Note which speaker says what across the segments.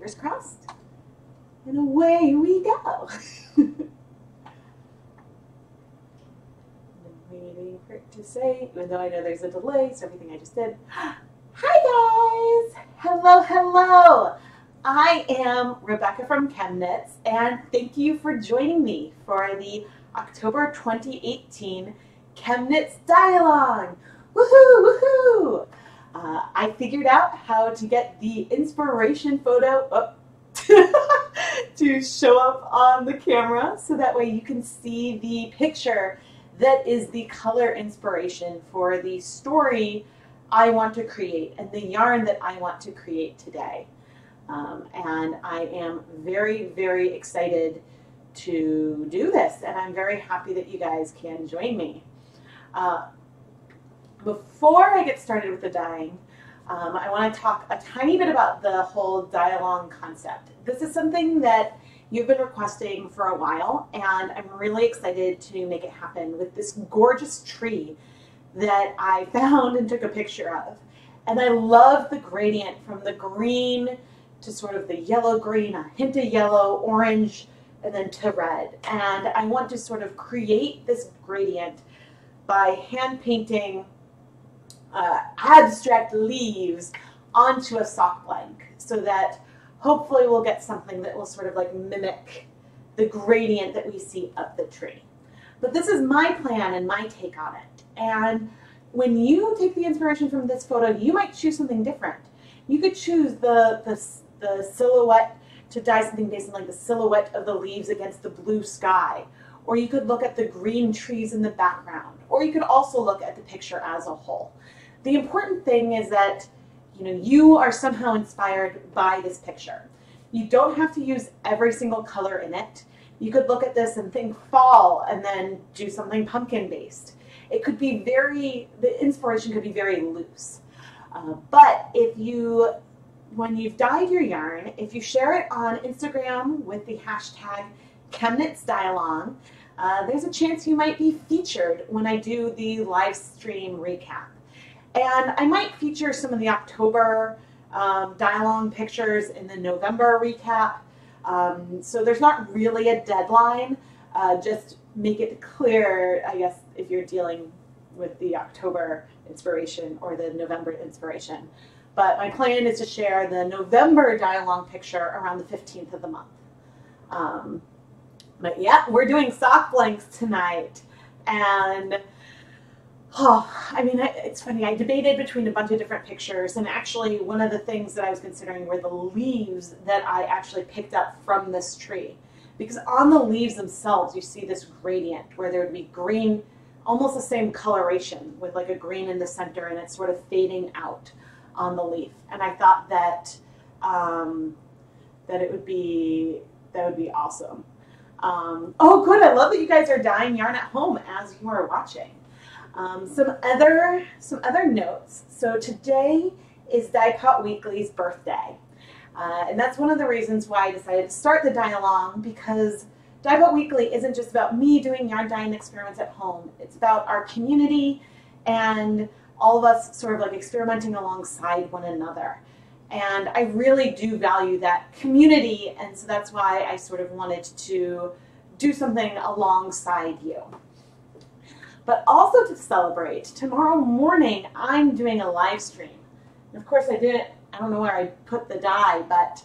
Speaker 1: fingers crossed. And away we go. Waiting for it to say, even though I know there's a delay, so everything I just did. Hi guys! Hello, hello! I am Rebecca from ChemKnits, and thank you for joining me for the October 2018 ChemKnits Dialogue. Woohoo! Woohoo! I figured out how to get the inspiration photo up to show up on the camera so that way you can see the picture that is the color inspiration for the story I want to create and the yarn that I want to create today. And I am very, very excited to do this, and I'm very happy that you guys can join me. Before I get started with the dyeing, I want to talk a tiny bit about the whole dye-along concept. This is something that you've been requesting for a while, and I'm really excited to make it happen with this gorgeous tree that I found and took a picture of. And I love the gradient from the green to sort of the yellow-green, a hint of yellow, orange, and then to red. And I want to sort of create this gradient by hand painting abstract leaves onto a sock blank so that hopefully we'll get something that will sort of like mimic the gradient that we see up the tree. But this is my plan and my take on it. And when you take the inspiration from this photo, you might choose something different. You could choose the silhouette to dye something based on like the silhouette of the leaves against the blue sky. Or you could look at the green trees in the background. Or you could also look at the picture as a whole. The important thing is that you are somehow inspired by this picture. You don't have to use every single color in it. You could look at this and think fall and then do something pumpkin based. It could be the inspiration could be very loose. But when you've dyed your yarn, if you share it on Instagram with the hashtag ChemKnitsDiealong, there's a chance you might be featured when I do the live stream recap. And I might feature some of the October dye-along pictures in the November recap. So there's not really a deadline. Just make it clear, I guess, if you're dealing with the October inspiration or the November inspiration. But my plan is to share the November dye-along picture around the 15th of the month. But yeah, we're doing sock blanks tonight. And it's funny, I debated between a bunch of different pictures, and actually one of the things that I was considering were the leaves that I actually picked up from this tree. Because on the leaves themselves, you see this gradient where there would be green, almost the same coloration with like a green in the center, and it's sort of fading out on the leaf. And I thought that that would be awesome. Oh good, I love that you guys are dyeing yarn at home as you are watching. Some other notes. So today is Dye Pot Weekly's birthday. And that's one of the reasons why I decided to start the dye-along, because Dye Pot Weekly isn't just about me doing yarn dyeing experiments at home. It's about our community and all of us sort of like experimenting alongside one another. And I really do value that community, and so that's why I sort of wanted to do something alongside you. But also to celebrate, tomorrow morning I'm doing a live stream. And of course I don't know where I put the dye, but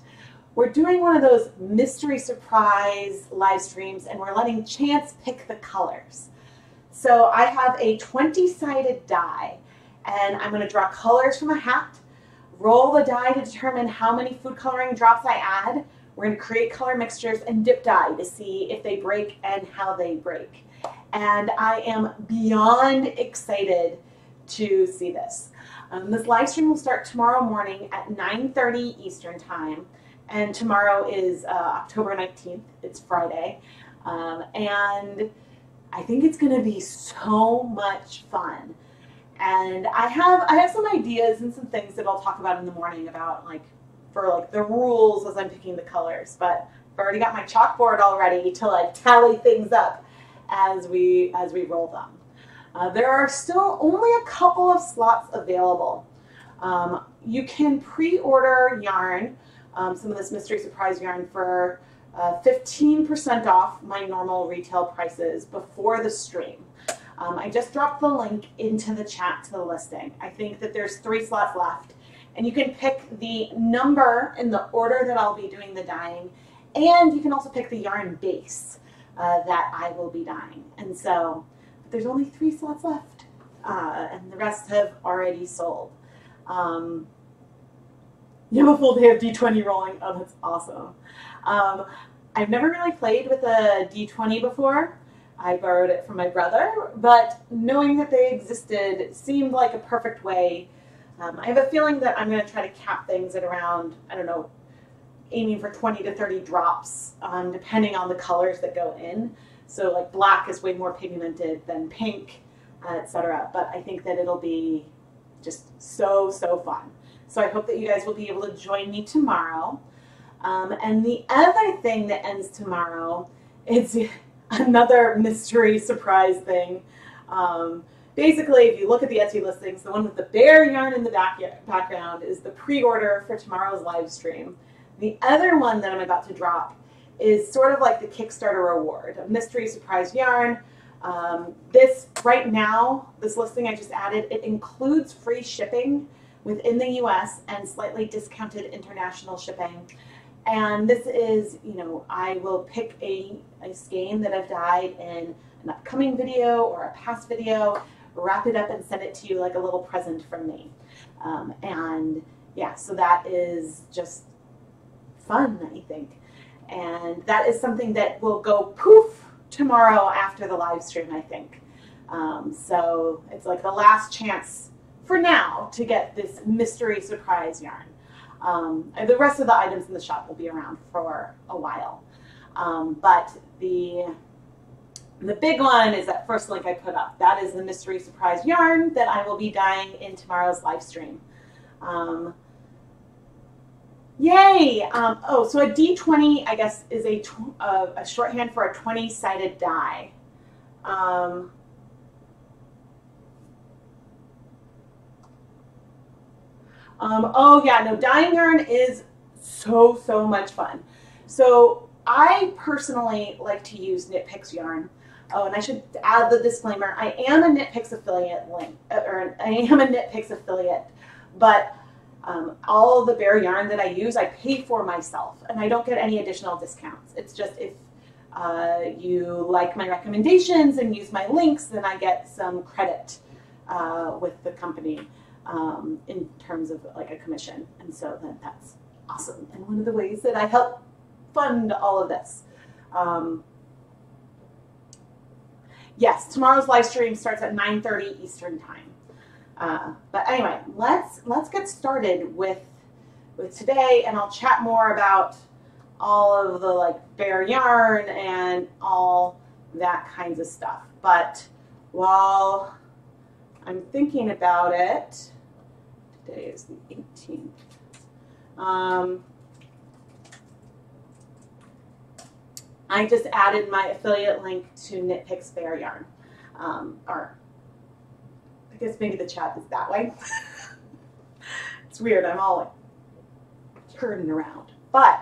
Speaker 1: we're doing one of those mystery surprise live streams, and we're letting chance pick the colors. So I have a 20-sided die, and I'm going to draw colors from a hat, roll the die to determine how many food coloring drops I add. We're going to create color mixtures and dip dye to see if they break and how they break. And I am beyond excited to see this. This live stream will start tomorrow morning at 9:30 Eastern Time, and tomorrow is October 19th. It's Friday, and I think it's going to be so much fun. And I have some ideas and some things that I'll talk about in the morning about for the rules as I'm picking the colors. But I've already got my chalkboard all ready to tally things up as we roll them. There are still only a couple of slots available. You can pre-order yarn some of this mystery surprise yarn for 15% off my normal retail prices before the stream. I just dropped the link into the chat to the listing. I think that there's 3 slots left, and you can pick the number in the order that I'll be doing the dyeing, and you can also pick the yarn base that I will be dyeing. And so there's only 3 slots left, and the rest have already sold. You have a full day of D20 rolling. Oh, that's awesome. I've never really played with a D20 before. I borrowed it from my brother, but knowing that they existed seemed like a perfect way. I have a feeling that I'm going to try to cap things at around, I don't know, aiming for 20 to 30 drops, depending on the colors that go in. So like black is way more pigmented than pink, etc. But I think that it'll be just so fun. So I hope that you guys will be able to join me tomorrow. And the other thing that ends tomorrow is another mystery surprise thing. Basically, if you look at the Etsy listings, the one with the bear yarn in the background is the pre-order for tomorrow's live stream. The other one that I'm about to drop is sort of like the Kickstarter reward, a mystery surprise yarn. This right now, this listing I just added, it includes free shipping within the US and slightly discounted international shipping. And this is, you know, I will pick a skein that I've dyed in an upcoming video or a past video, wrap it up and send it to you like a little present from me. And yeah, so that is just fun, I think. And that is something that will go poof tomorrow after the live stream, I think. So it's like the last chance for now to get this mystery surprise yarn. The rest of the items in the shop will be around for a while. But the big one is that first link I put up. That is the mystery surprise yarn that I will be dyeing in tomorrow's live stream. Yay! Oh, so a D20, I guess, is a shorthand for a 20-sided die. Oh yeah, no, dyeing yarn is so much fun. So I personally like to use Knit Picks yarn. Oh, and I should add the disclaimer: I am a Knit Picks affiliate but all of the bare yarn that I use, I pay for myself, and I don't get any additional discounts. It's just if you like my recommendations and use my links, then I get some credit with the company. In terms of like a commission, and so that's awesome, and one of the ways that I help fund all of this. Yes, tomorrow's live stream starts at 9:30 Eastern time. But anyway, let's get started with today, and I'll chat more about all of the like bare yarn and all that kinds of stuff. But while I'm thinking about it, today is the 18th. I just added my affiliate link to Knit Picks Bare Yarn. Or I guess maybe the chat is that way. It's weird, I'm all like turning around. But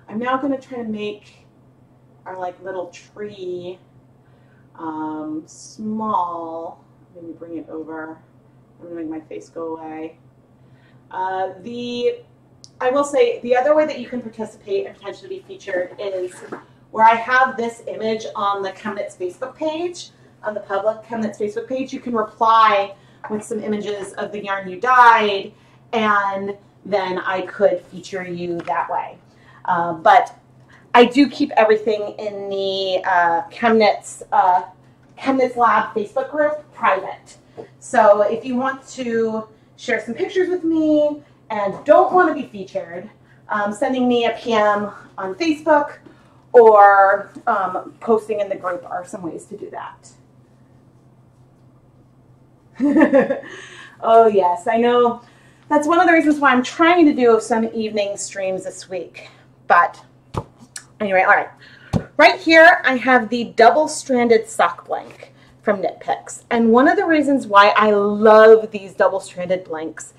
Speaker 1: I'm now gonna try to make our like little tree small. Let me bring it over. I'm gonna make my face go away. I will say the other way that you can participate and potentially be featured is where I have this image on the ChemKnits Facebook page, on the public ChemKnits Facebook page. You can reply with some images of the yarn you dyed, and then I could feature you that way. But I do keep everything in the ChemKnits Lab Facebook group private. So if you want to share some pictures with me and don't want to be featured, sending me a PM on Facebook or posting in the group are some ways to do that. Oh yes, I know that's one of the reasons why I'm trying to do some evening streams this week. But anyway, all right. Right here I have the double-stranded sock blank from Knit Picks. And one of the reasons why I love these double-stranded blanks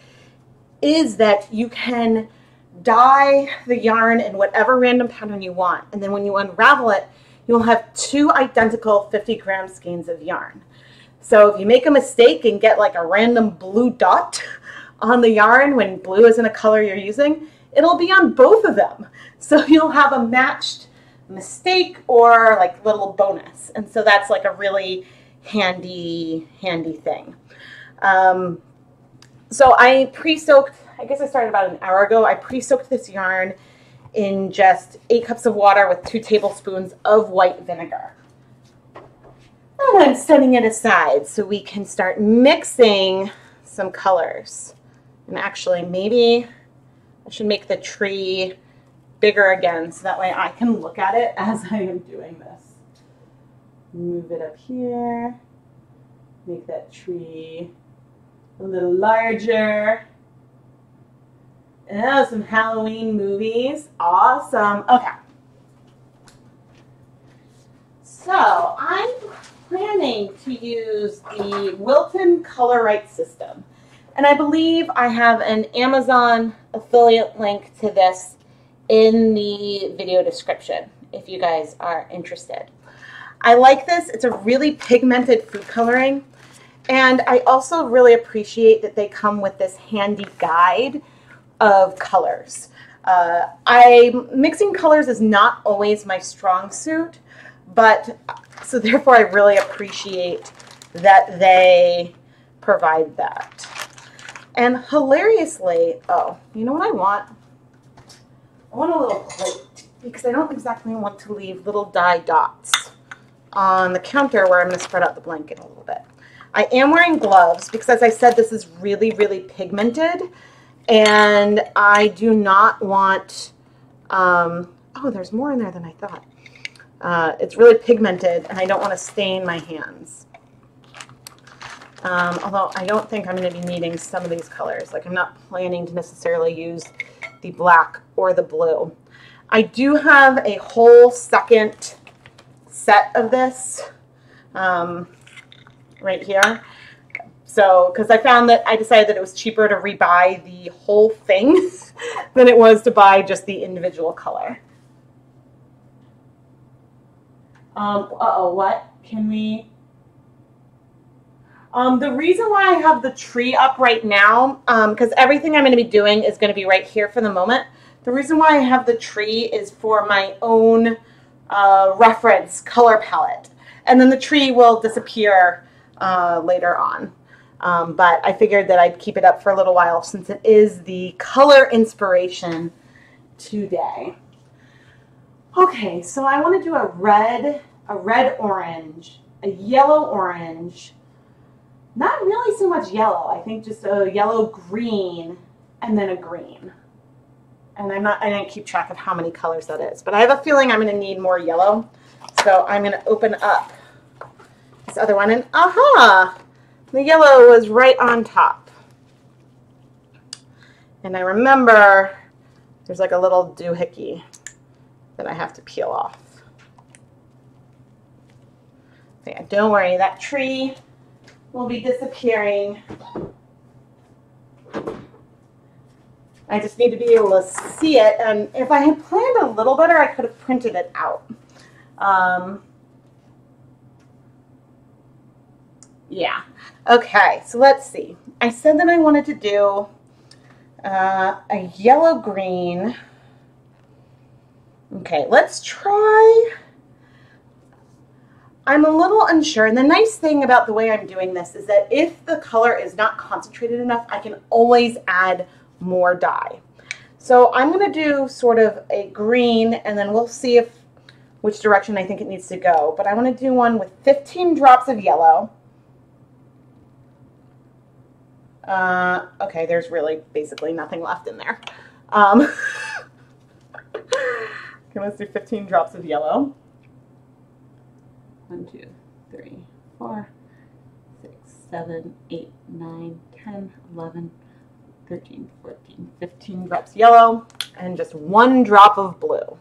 Speaker 1: is that you can dye the yarn in whatever random pattern you want. And then when you unravel it, you'll have 2 identical 50-gram skeins of yarn. So if you make a mistake and get like a random blue dot on the yarn when blue isn't a color you're using, it'll be on both of them. So you'll have a matched mistake or like little bonus. And so that's like a really handy thing. So I pre-soaked, I guess I started about an hour ago. I pre-soaked this yarn in just 8 cups of water with 2 tablespoons of white vinegar. And I'm setting it aside so we can start mixing some colors. And actually, maybe I should make the tree bigger again so that way I can look at it as I am doing this. Move it up here. Make that tree a little larger. Oh, some Halloween movies. Awesome. Okay. So I'm planning to use the Wilton Color Right system. And I believe I have an Amazon affiliate link to this in the video description if you guys are interested. I like this. It's a really pigmented food coloring. And I also really appreciate that they come with this handy guide of colors. Mixing colors is not always my strong suit, but so therefore I really appreciate that they provide that. And hilariously, oh, you know what I want? I want a little plate because I don't exactly want to leave little dye dots on the counter where I'm going to spread out the blanket a little bit. I am wearing gloves because, as I said, this is really, really pigmented, and I do not want, oh, there's more in there than I thought. It's really pigmented, and I don't want to stain my hands. Although I don't think I'm going to be needing some of these colors. Like, I'm not planning to necessarily use the black or the blue. I do have a whole second set of this right here. So, because I found that I decided that it was cheaper to rebuy the whole thing than it was to buy just the individual color. Uh-oh, what? Can we... the reason why I have the tree up right now, because everything I'm going to be doing is going to be right here for the moment. The reason why I have the tree is for my own reference color palette. And then the tree will disappear later on. But I figured that I'd keep it up for a little while since it is the color inspiration today. Okay, so I want to do a red orange, a yellow orange. Not really so much yellow. I think just a yellow green and then a green. And I didn't keep track of how many colors that is, but I have a feeling I'm going to need more yellow. So I'm going to open up this other one, and aha! The yellow was right on top. And I remember there's like a little doohickey that I have to peel off. So yeah, don't worry, that tree will be disappearing. I just need to be able to see it, and if I had planned a little better, I could have printed it out. Yeah. Okay, so let's see. I said that I wanted to do a yellow-green. Okay, let's try. I'm a little unsure, and the nice thing about the way I'm doing this is that if the color is not concentrated enough, I can always add more dye. So I'm going to do sort of a green, and then we'll see which direction I think it needs to go. But I want to do one with 15 drops of yellow. Okay, there's really basically nothing left in there. Okay, let's do 15 drops of yellow. 1, 2, 3, 4, 6, 7, 8, 9, 10, 11, 13, 14, 15 drops yellow, and just 1 drop of blue.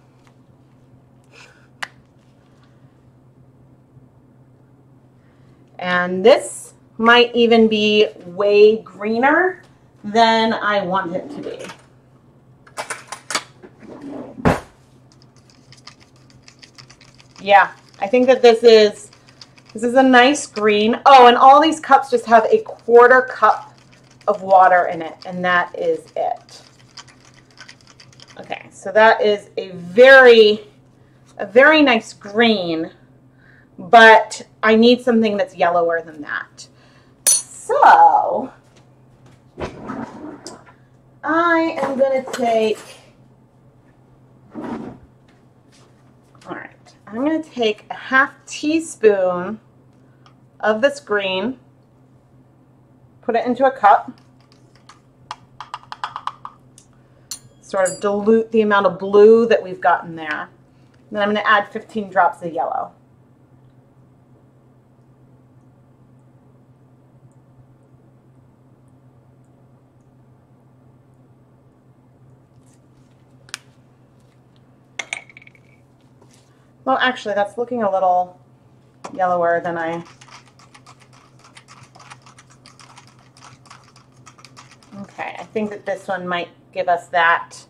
Speaker 1: And this might even be way greener than I want it to be. Yeah, I think that this is a nice green. Oh, and all these cups just have a 1/4 cup of water in it, and that is it. Okay, so that is a very nice green, but I need something that's yellower than that. So I am going to take, all right, I'm going to take a 1/2 teaspoon of this green, put it into a cup, sort of dilute the amount of blue that we've got in there. And then I'm going to add 15 drops of yellow. Well, actually, that's looking a little yellower than I... Okay, I think that this one might give us that.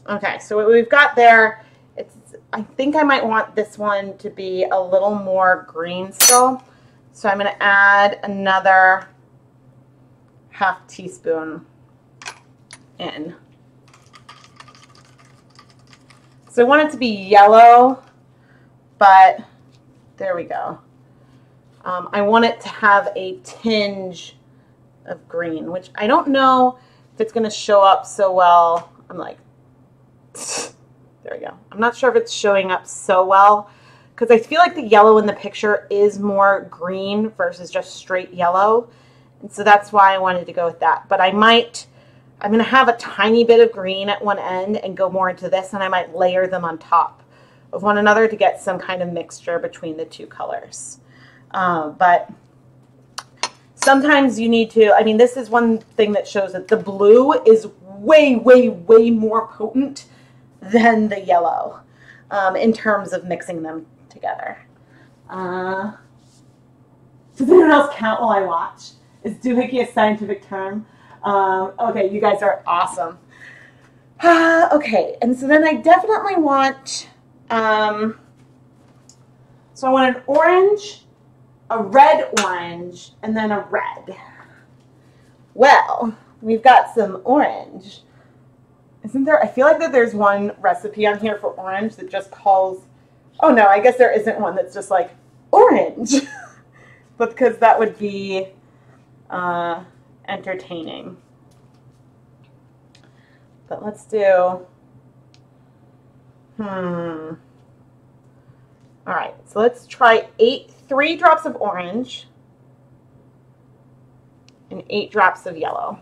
Speaker 1: Okay, so what we've got there, I think I might want this one to be a little more green still. So I'm going to add another 1/2 teaspoon in. So I want it to be yellow, but there we go. I want it to have a tinge of green, which I don't know if it's going to show up so well. I'm like, there we go. I'm not sure if it's showing up so well because I feel like the yellow in the picture is more green versus just straight yellow. And so that's why I wanted to go with that. But I'm going to have a tiny bit of green at one end and go more into this, and I might layer them on top of one another to get some kind of mixture between the two colors. But sometimes you need to, I mean, this is one thing that shows that the blue is way, way, way more potent than the yellow in terms of mixing them together. Does anyone else count while I watch? Is doohickey a scientific term? Okay, you guys are awesome. Okay, and so then I definitely want, so I want an orange, a red orange, and then a red. Well, we've got some orange. Isn't there, I feel like that there's one recipe on here for orange that just calls, oh no, I guess there isn't one that's just like orange. But because that would be entertaining. But let's do, all right, so let's try 3 drops of orange and 8 drops of yellow.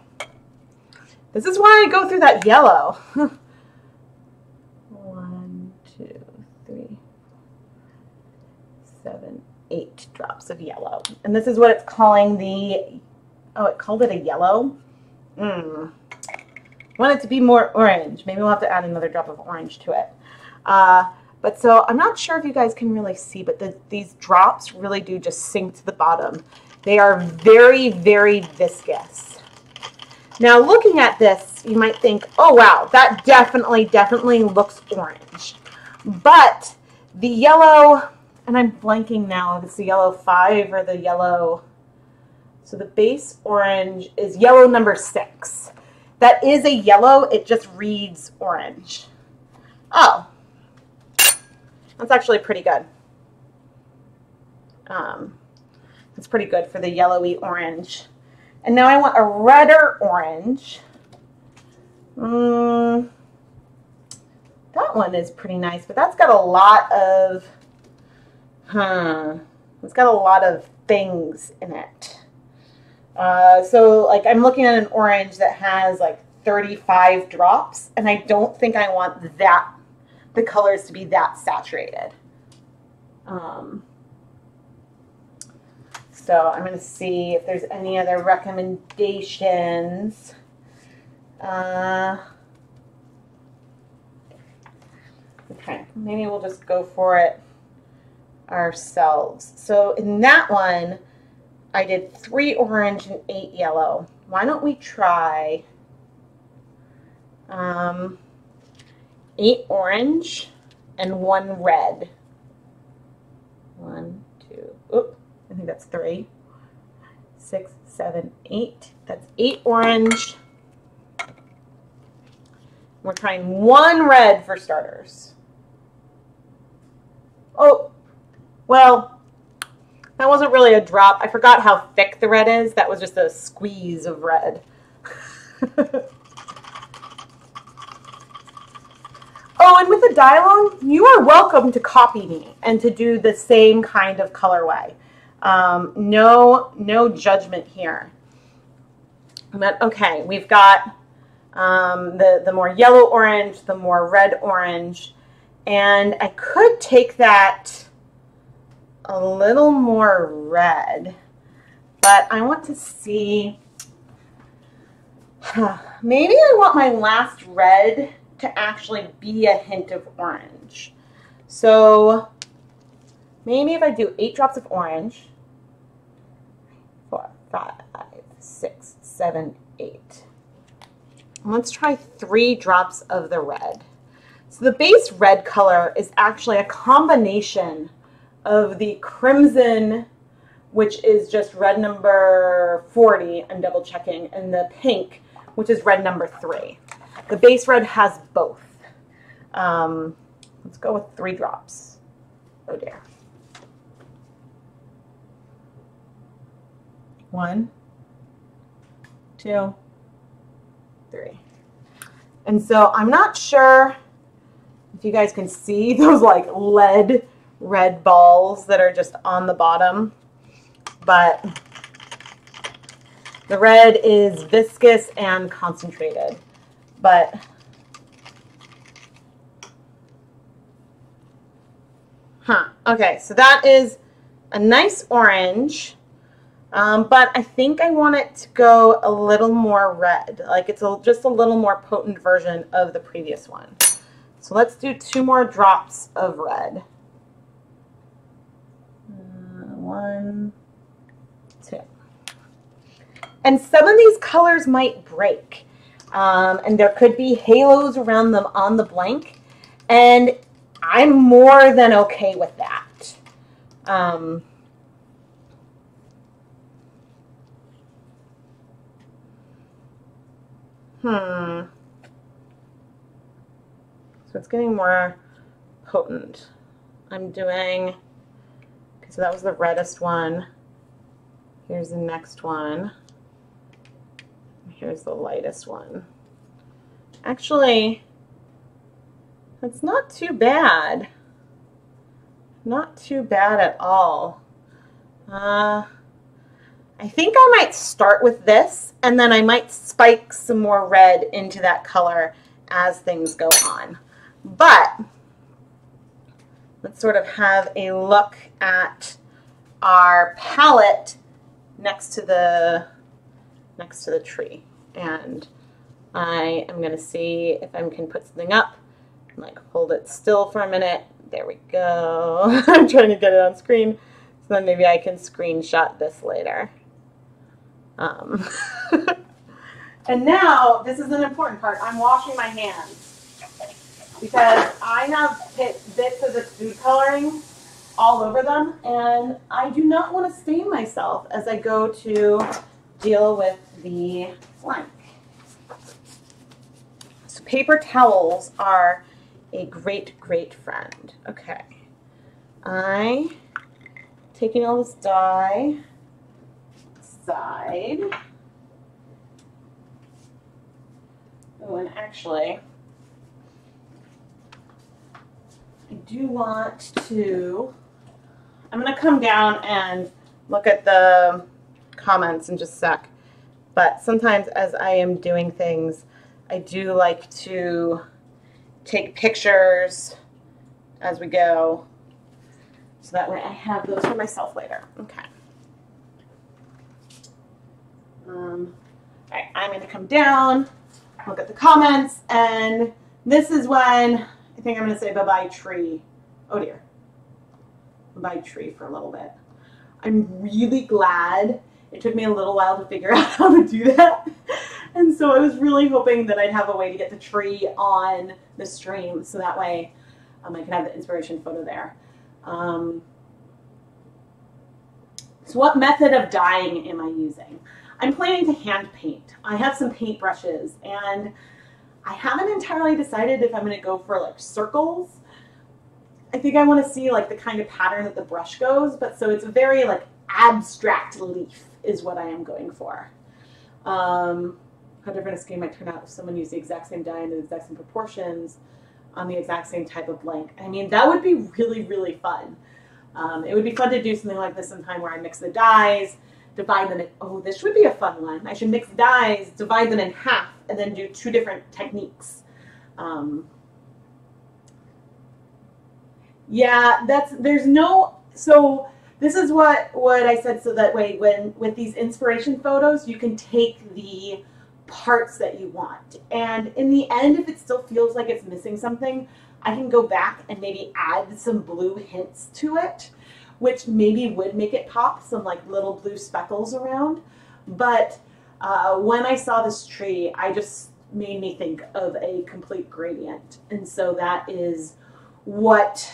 Speaker 1: This is why I go through that yellow. 1, 2, 3, 7, 8 drops of yellow. And this is what it's calling the, oh, it called it a yellow? I want it to be more orange. Maybe we'll have to add another drop of orange to it. But so I'm not sure if you guys can really see, but these drops really do just sink to the bottom. They are very, very viscous. Now looking at this, you might think, oh wow, that definitely looks orange. But the yellow, and I'm blanking now if it's the yellow 5 or the yellow, so the base orange is yellow number 6. That is a yellow, it just reads orange. Oh, that's actually pretty good. It's pretty good for the yellowy orange. And now I want a redder orange. That one is pretty nice, but that's got a lot of, it's got a lot of things in it. So like I'm looking at an orange that has like 35 drops, and I don't think I want that, the colors to be that saturated. So I'm going to see if there's any other recommendations. Okay, maybe we'll just go for it ourselves. So in that one, I did 3 orange and 8 yellow. Why don't we try 8 orange and 1 red. 1, 2, oop, I think that's 3, 6, 7, 8. That's 8 orange. We're trying 1 red for starters. Oh, well, that wasn't really a drop. I forgot how thick the red is. That was just a squeeze of red. Oh, and with the dye-along, you are welcome to copy me and to do the same kind of colorway. No judgment here. But okay, we've got the more yellow orange, the more red orange, and I could take that a little more red, but I want to see, maybe I want my last red to actually be a hint of orange. So maybe if I do 8 drops of orange, 4, 5, 6, 7, 8. Let's try 3 drops of the red. So the base red color is actually a combination of the crimson, which is just red number 40, I'm double checking, and the pink, which is red number 3. The base red has both. Let's go with 3 drops. Oh dear. 1, 2, 3. And so I'm not sure if you guys can see those like lead red balls that are just on the bottom, but the red is viscous and concentrated. But okay, so that is a nice orange, but I think I want it to go a little more red, like it's just a little more potent version of the previous one. So let's do 2 more drops of red. 1, 2. And some of these colors might break, and there could be halos around them on the blank, and I'm more than okay with that. So it's getting more potent. I'm doing, okay, so that was the reddest one. Here's the next one. Here's the lightest one. Actually, that's not too bad. Not too bad at all. I think I might start with this, and then I might spike some more red into that color as things go on. But let's sort of have a look at our palette next to the tree, and I am going to see if I can put something up. Like hold it still for a minute. There we go. I'm trying to get it on screen, so then maybe I can screenshot this later. And now this is an important part. I'm washing my hands because I have bits of this food coloring all over them, and I do not want to stain myself as I go to deal with the blank. So paper towels are a great, great friend. Okay. Taking all this dye aside. Oh, and actually, I do want to, I'm going to come down and look at the comments in just a sec. But sometimes as I am doing things, I do like to take pictures as we go, so that way I have those for myself later. Okay. All right, I'm going to come down, look at the comments, and this is when I think I'm going to say bye-bye tree. Oh dear. Bye-bye tree for a little bit. I'm really glad it took me a little while to figure out how to do that. And so I was really hoping that I'd have a way to get the tree on the stream, so that way I can have the inspiration photo there. So what method of dyeing am I using? I'm planning to hand paint. I have some paint brushes, and I haven't entirely decided if I'm going to go for like circles. I think I want to see like the kind of pattern that the brush goes, but so it's a very like abstract leaf is what I am going for. How different a skein might turn out if someone used the exact same dye in the exact same proportions on the exact same type of blank. I mean, that would be really, really fun. It would be fun to do something like this sometime where I mix the dyes, divide them in, oh, this would be a fun one. I should mix dyes, divide them in half, and then do 2 different techniques. Yeah, there's no, so this is what I said, so that way with these inspiration photos, you can take the parts that you want. And in the end, if it still feels like it's missing something, I can go back and maybe add some blue hints to it, which maybe would make it pop, some like little blue speckles around. But when I saw this tree, I just made me think of a complete gradient. And so that is what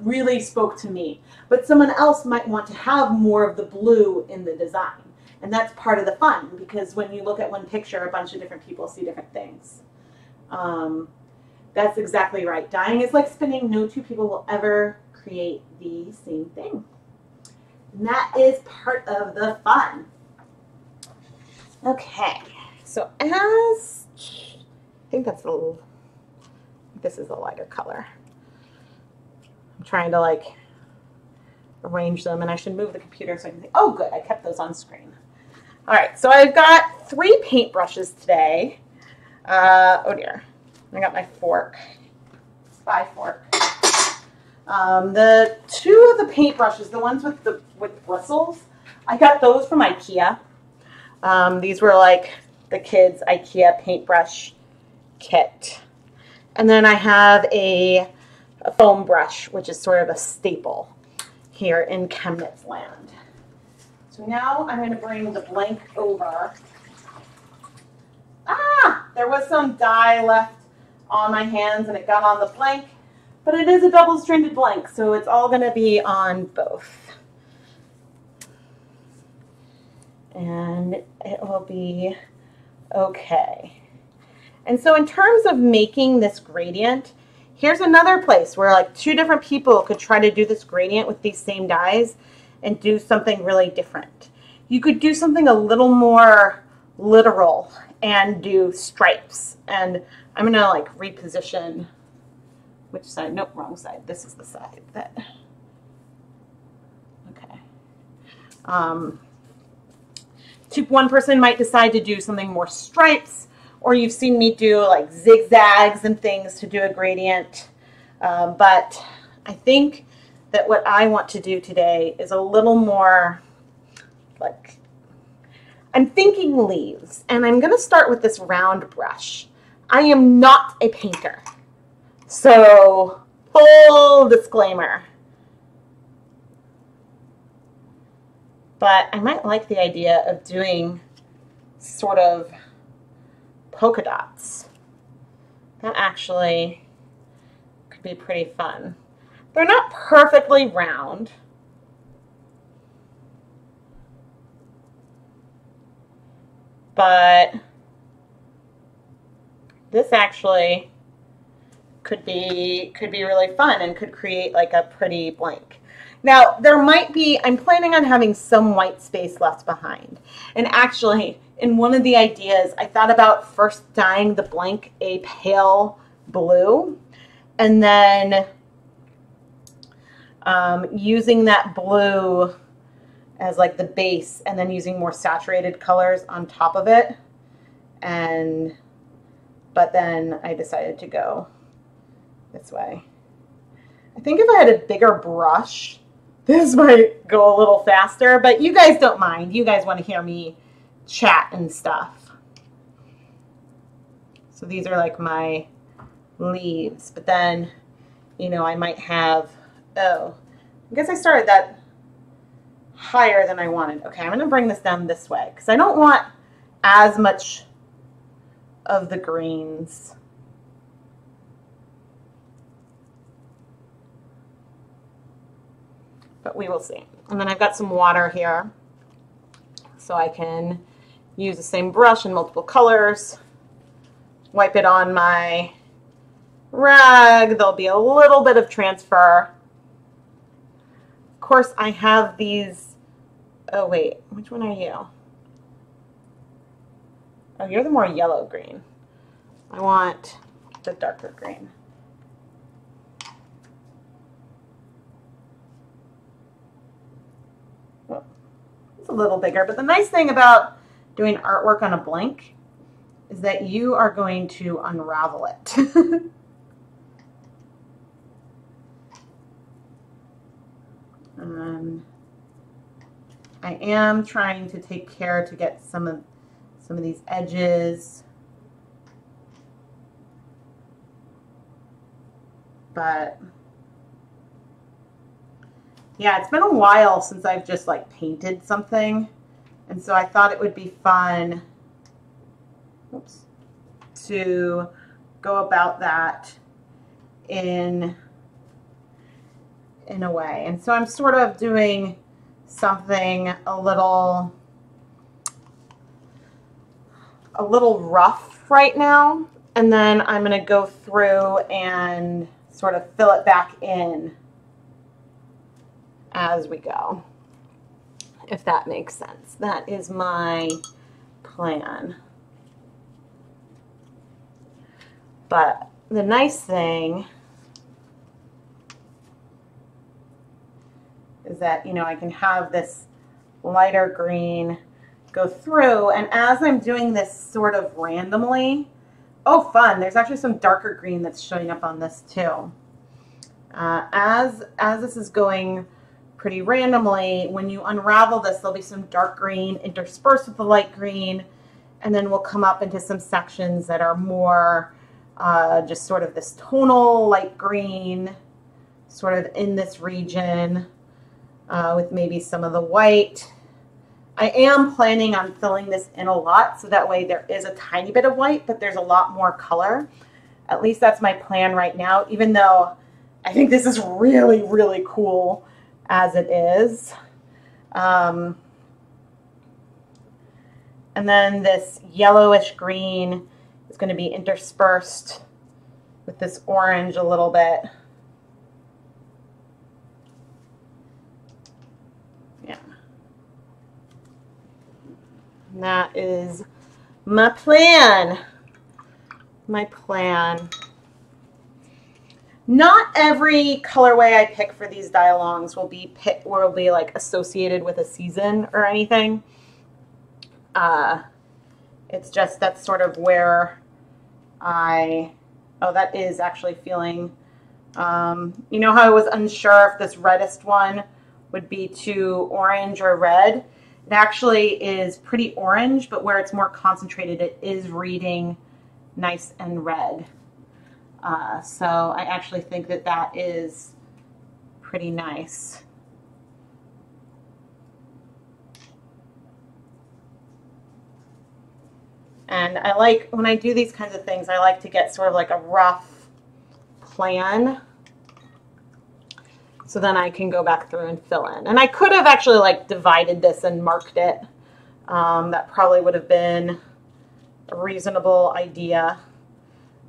Speaker 1: really spoke to me. But someone else might want to have more of the blue in the design. And that's part of the fun, because when you look at one picture, a bunch of different people see different things. That's exactly right. Dyeing is like spinning. No 2 people will ever create the same thing. And that is part of the fun. Okay, so I think that's this is a lighter color. I'm trying to like arrange them, and I should move the computer so I can see. Oh, good, I kept those on screen. All right, so I've got 3 paint brushes today. Oh dear, I got my fork, spy fork. The 2 of the paint brushes, the ones with bristles, I got those from IKEA. These were like the kids' IKEA paintbrush kit. And then I have a foam brush, which is sort of a staple here in ChemKnits land. So now I'm going to bring the blank over. There was some dye left on my hands and it got on the blank, but it is a double-stranded blank, so it's all going to be on both. And it will be okay. And so in terms of making this gradient, here's another place where like 2 different people could try to do this gradient with these same dyes and do something really different. You could do something a little more literal and do stripes. And I'm going to like reposition, which side? Nope, wrong side. This is the side that, okay. One person might decide to do something more stripes, or you've seen me do like zigzags and things to do a gradient. But I think that what I want to do today is a little more like, I'm thinking leaves, and I'm going to start with this round brush. I am not a painter, so full disclaimer. But I might like the idea of doing sort of polka dots. That actually could be pretty fun. They're not perfectly round. But this actually could be really fun and could create like a pretty blank. Now, there might be, I'm planning on having some white space left behind. And actually, in one of the ideas, I thought about first dyeing the blank a pale blue, and then using that blue as like the base, and then using more saturated colors on top of it. But then I decided to go this way. I think if I had a bigger brush, this might go a little faster, but you guys don't mind. You guys want to hear me chat and stuff. So these are like my leaves, but then, you know, I might have, oh, I guess I started that higher than I wanted. Okay, I'm going to bring this down this way because I don't want as much of the greens. But we will see. And then I've got some water here, so I can use the same brush in multiple colors, wipe it on my rag. There'll be a little bit of transfer. Of course, I have these, oh wait, which one are you? Oh, you're the more yellow green. I want the darker green. Oh, it's a little bigger, but the nice thing about doing artwork on a blank is that you are going to unravel it. I am trying to take care to get some of these edges, but yeah, it's been a while since I've just like painted something, and so I thought it would be fun, oops, to go about that in a way. And so I'm sort of doing something a little rough right now, and then I'm going to go through and sort of fill it back in as we go, if that makes sense. That is my plan. But the nice thing is that, you know, I can have this lighter green go through, and as I'm doing this sort of randomly, oh fun, there's actually some darker green that's showing up on this too. As this is going pretty randomly, when you unravel this, there'll be some dark green interspersed with the light green, and then we'll come up into some sections that are more just sort of this tonal light green, sort of in this region, with maybe some of the white. I am planning on filling this in a lot, so that way there is a tiny bit of white, but there's a lot more color. At least that's my plan right now, even though I think this is really, really cool as it is. And then this yellowish green is going to be interspersed with this orange a little bit. Yeah. And that is my plan. My plan. Not every colorway I pick for these die-alongs will be like associated with a season or anything. It's just that's sort of where oh, that is actually feeling, you know how I was unsure if this reddest one would be too orange or red? It actually is pretty orange, but where it's more concentrated, it is reading nice and red. So I actually think that that is pretty nice. And I like, when I do these kinds of things, I like to get sort of like a rough plan, so then I can go back through and fill in. And I could have actually like divided this and marked it. That probably would have been a reasonable idea.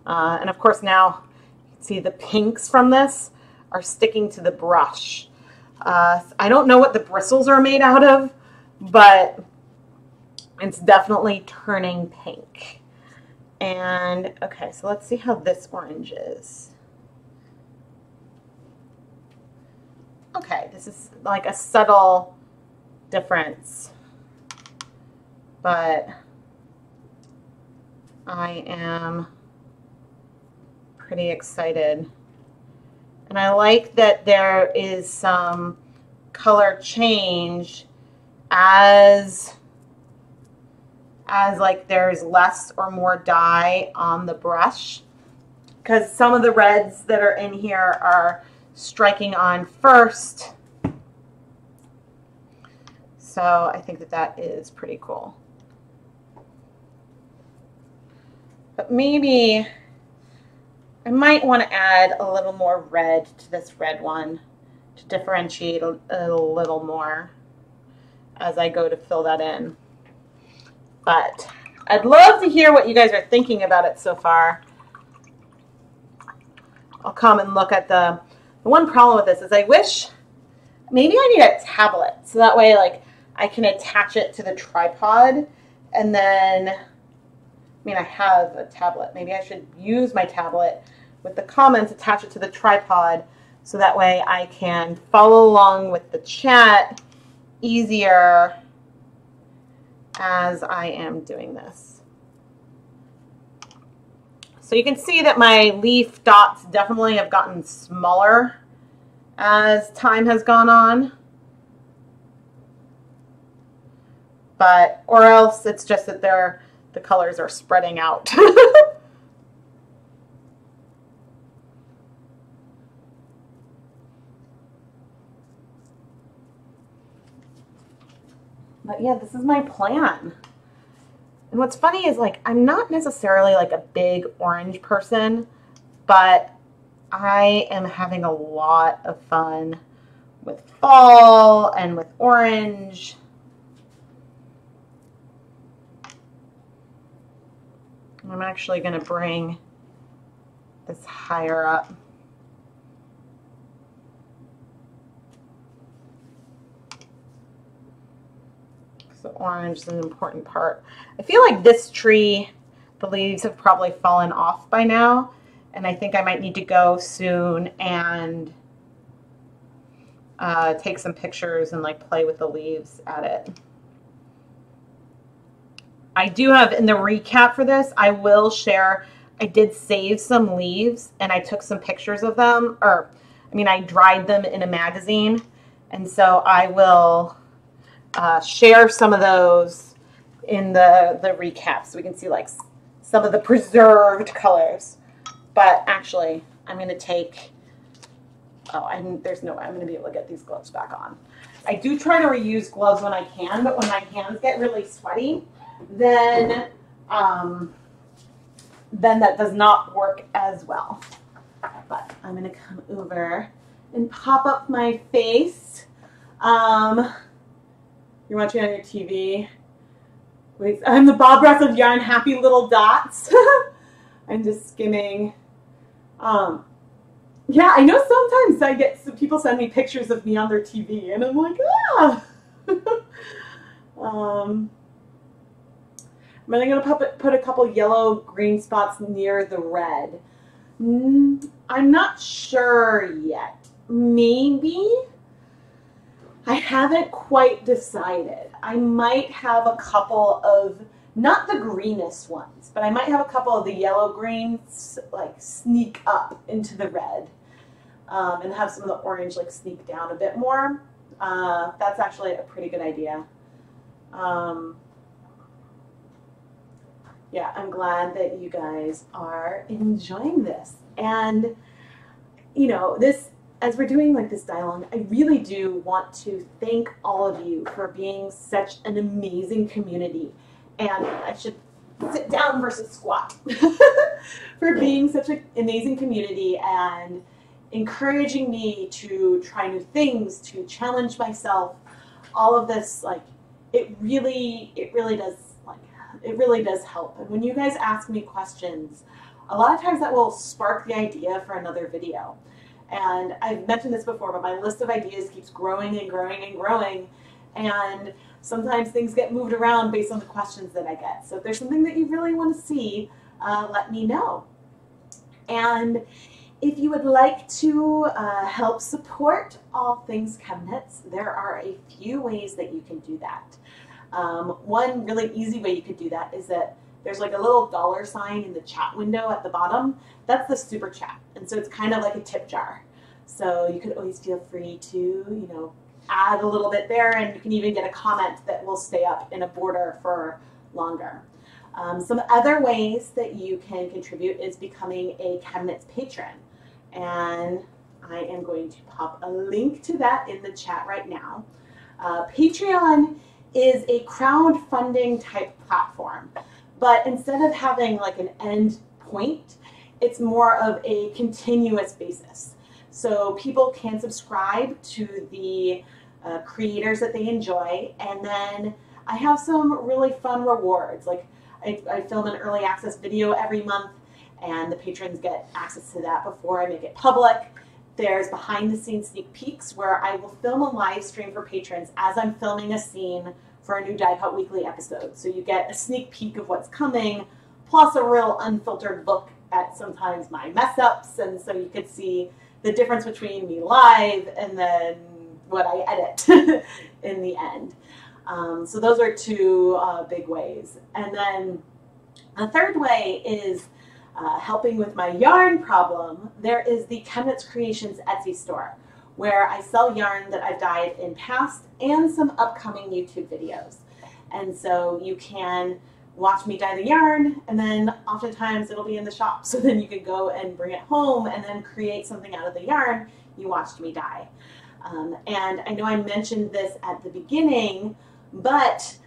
Speaker 1: And of course now, see the pinks from this are sticking to the brush. I don't know what the bristles are made out of, but it's definitely turning pink. And okay, so let's see how this orange is. Okay, this is like a subtle difference, but I am pretty excited. And I like that there is some color change as like there's less or more dye on the brush, because some of the reds that are in here are striking on first. So I think that that is pretty cool. But maybe I might want to add a little more red to this red one to differentiate a little more as I go to fill that in. But I'd love to hear what you guys are thinking about it so far. I'll come and look at the one problem with this is I wish maybe I need a tablet so that way like I can attach it to the tripod and then, I mean, I have a tablet. Maybe I should use my tablet with the comments, attach it to the tripod so that way I can follow along with the chat easier as I am doing this. So you can see that my leaf dots definitely have gotten smaller as time has gone on. But, or else it's just that the colors are spreading out. But yeah, this is my plan. And what's funny is like, I'm not necessarily like a big orange person, but I am having a lot of fun with fall and with orange. I'm actually going to bring this higher up. So orange is an important part. I feel like this tree, the leaves have probably fallen off by now, and I think I might need to go soon and take some pictures and like play with the leaves at it. I do have in the recap for this, I will share, I did save some leaves and I took some pictures of them, or I mean, I dried them in a magazine. And so I will share some of those in the recap so we can see like some of the preserved colors. But actually, I'm going to take, there's no way I'm going to be able to get these gloves back on. I do try to reuse gloves when I can, but when my hands get really sweaty, then that does not work as well. But I'm going to come over and pop up my face. You're watching on your TV. Wait, I'm the Bob Ross of Yarn Happy Little Dots. I'm just skimming. Yeah, I know sometimes I get some people send me pictures of me on their TV, and I'm like, ah. I'm going to put a couple yellow green spots near the red. I'm not sure yet. Maybe. I haven't quite decided. I might have a couple of, not the greenest ones, but I might have a couple of the yellow greens like sneak up into the red and have some of the orange like sneak down a bit more. That's actually a pretty good idea. Yeah, I'm glad that you guys are enjoying this. And, you know, this, as we're doing like this dialogue, I really do want to thank all of you for being such an amazing community. And I should sit down versus squat. For being such an amazing community and encouraging me to try new things, to challenge myself. All of this, like, it really does help. And when you guys ask me questions, a lot of times that will spark the idea for another video. And I've mentioned this before, but my list of ideas keeps growing and growing and growing. And sometimes things get moved around based on the questions that I get. So if there's something that you really want to see, let me know. And if you would like to help support all things ChemKnits, there are a few ways that you can do that. One really easy way you could do that is that there's like a little $ in the chat window at the bottom. That's the super chat. And so it's kind of like a tip jar. So you could always feel free to, you know, add a little bit there, and you can even get a comment that will stay up in a border for longer. Some other ways that you can contribute is becoming a ChemKnits patron. And I am going to pop a link to that in the chat right now. Patreon is a crowdfunding type platform but instead of having like an end point, it's more of a continuous basis. So people can subscribe to the creators that they enjoy, and then I have some really fun rewards. Like I film an early access video every month, and the patrons get access to that before I make it public. There's behind the scenes sneak peeks where I will film a live stream for patrons as I'm filming a scene for a new Dye Pot Weekly episode. So you get a sneak peek of what's coming, plus a real unfiltered look at sometimes my mess ups, and so you could see the difference between me live and then what I edit in the end. So those are two big ways. And then the third way is helping with my yarn problem. There is the ChemKnits Creations Etsy store, where I sell yarn that I've dyed in past and some upcoming YouTube videos. And so you can watch me dye the yarn, and then oftentimes it'll be in the shop. So then you can go and bring it home and then create something out of the yarn you watched me dye. And I know I mentioned this at the beginning, but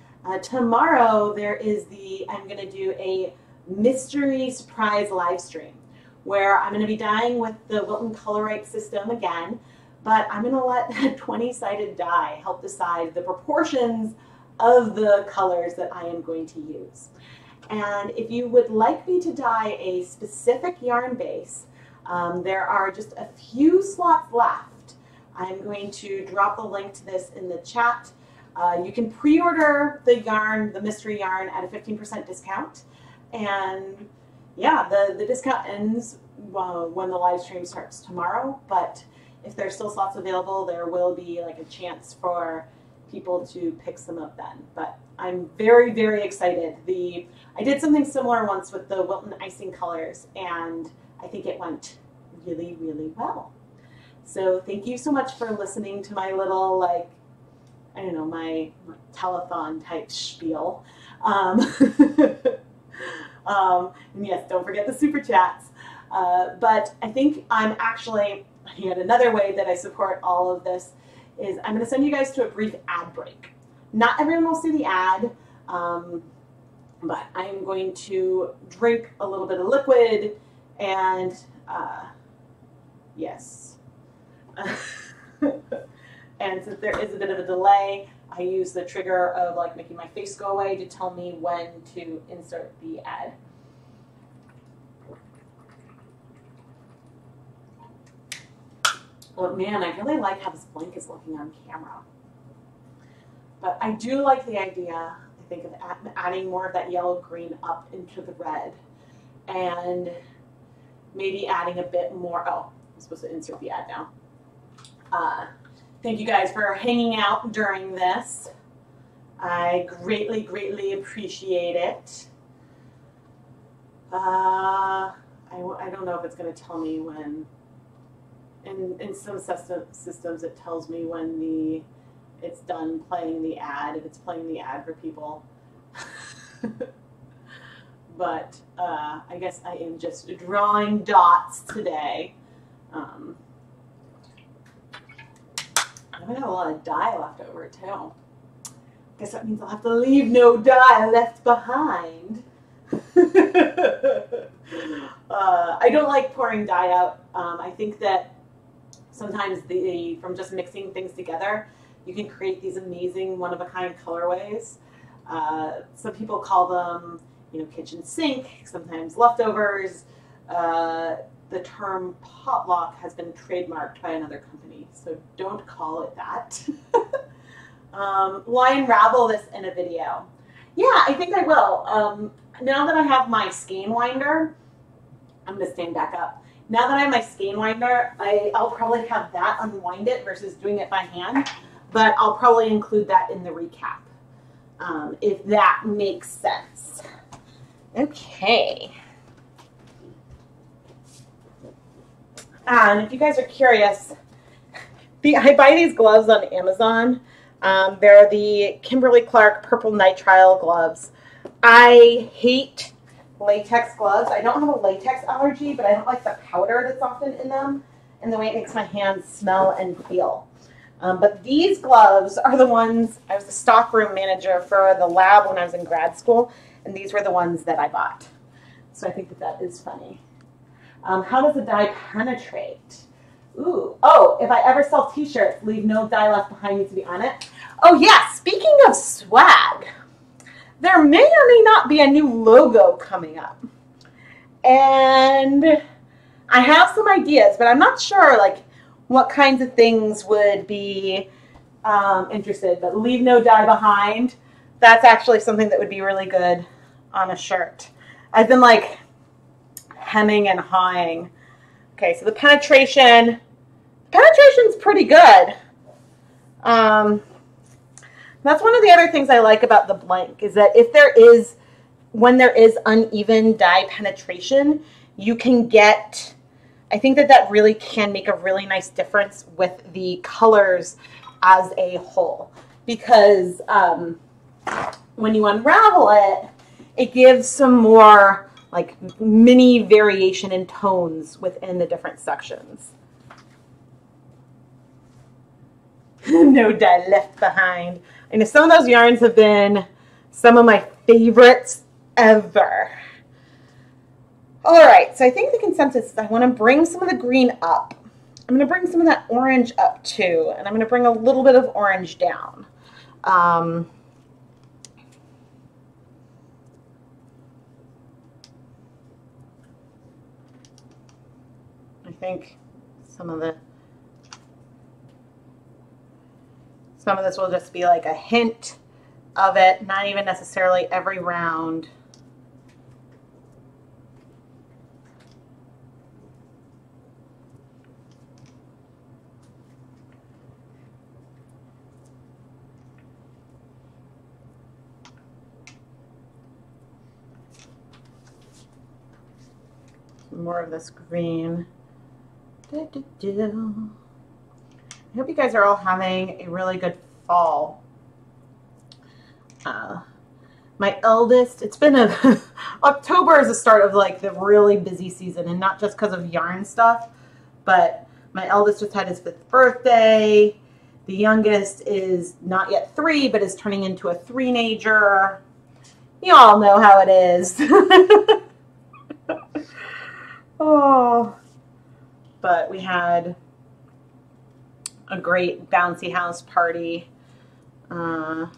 Speaker 1: tomorrow there is I'm going to do a mystery surprise live stream where I'm going to be dyeing with the Wilton Colorite system again, but I'm going to let that 20-sided die help decide the proportions of the colors that I am going to use. And if you would like me to dye a specific yarn base, there are just a few slots left. I'm going to drop the link to this in the chat. You can pre-order the yarn, the mystery yarn, at a 15% discount. And yeah, the discount ends when the live stream starts tomorrow, but if there's still slots available, there will be like a chance for people to pick some up then. But I'm very, very excited. I did something similar once with the Wilton icing colors, and I think it went really, really well. So thank you so much for listening to my little, like, I don't know, my telethon type spiel. And yes, don't forget the super chats. But I think I'm actually, yet another way that I support all of this is I'm going to send you guys to a brief ad break. Not everyone will see the ad, but I'm going to drink a little bit of liquid and yes. And since there is a bit of a delay, I use the trigger of like making my face go away to tell me when to insert the ad. Well, man, I really like how this blank is looking on camera. But I do like the idea, I think, of adding more of that yellow-green up into the red. And maybe adding a bit more, oh, I'm supposed to insert the ad now. Thank you guys for hanging out during this. I greatly, greatly appreciate it. I don't know if it's going to tell me when. In some systems, it tells me when it's done playing the ad, if it's playing the ad for people. But I guess I am just drawing dots today. I have a lot of dye left over too. Guess that means I'll have to leave no dye left behind. I don't like pouring dye out. I think that sometimes from just mixing things together, you can create these amazing one-of-a-kind colorways. Some people call them, kitchen sink, sometimes leftovers. The term potluck has been trademarked by another company, so don't call it that. Will I unravel this in a video? Yeah, I think I will. Now that I have my skein winder, I'm going to stand back up. Now that I have my skein winder, I'll probably have that unwind it versus doing it by hand, but I'll probably include that in the recap, if that makes sense. Okay. And if you guys are curious, I buy these gloves on Amazon. They're the Kimberly Purple Nitrile gloves. I hate latex gloves. I don't have a latex allergy, but I don't like the powder that's often in them and the way it makes my hands smell and feel. But these gloves are the ones, I was the stockroom manager for the lab when I was in grad school, and these were the ones that I bought. So I think that that is funny. How does the dye penetrate? Ooh, oh, if I ever sell t-shirts, leave no dye left behind needs to be on it. Oh yeah, speaking of swag, there may or may not be a new logo coming up. And I have some ideas, but I'm not sure like what kinds of things would be interested. But leave no dye behind, that's actually something that would be really good on a shirt. I've been like hemming and hawing. Okay, so the penetration's pretty good. That's one of the other things I like about the blank is that when there is uneven dye penetration, you can get, I think that really can make a really nice difference with the colors as a whole. Because when you unravel it, it gives some more like mini variation in tones within the different sections. No dye left behind. I know some of those yarns have been some of my favorites ever. All right, so I think the consensus is I want to bring some of the green up. I'm going to bring some of that orange up too, and I'm going to bring a little bit of orange down. I think some of this will just be like a hint of it, not even necessarily every round. More of this green. I hope you guys are all having a really good fall. My eldest, it's been October is the start of like the really busy season, and not just because of yarn stuff, but my eldest just had his 5th birthday. The youngest is not yet 3, but is turning into a 3-nager. You all know how it is. Oh, but we had a great bouncy house party. This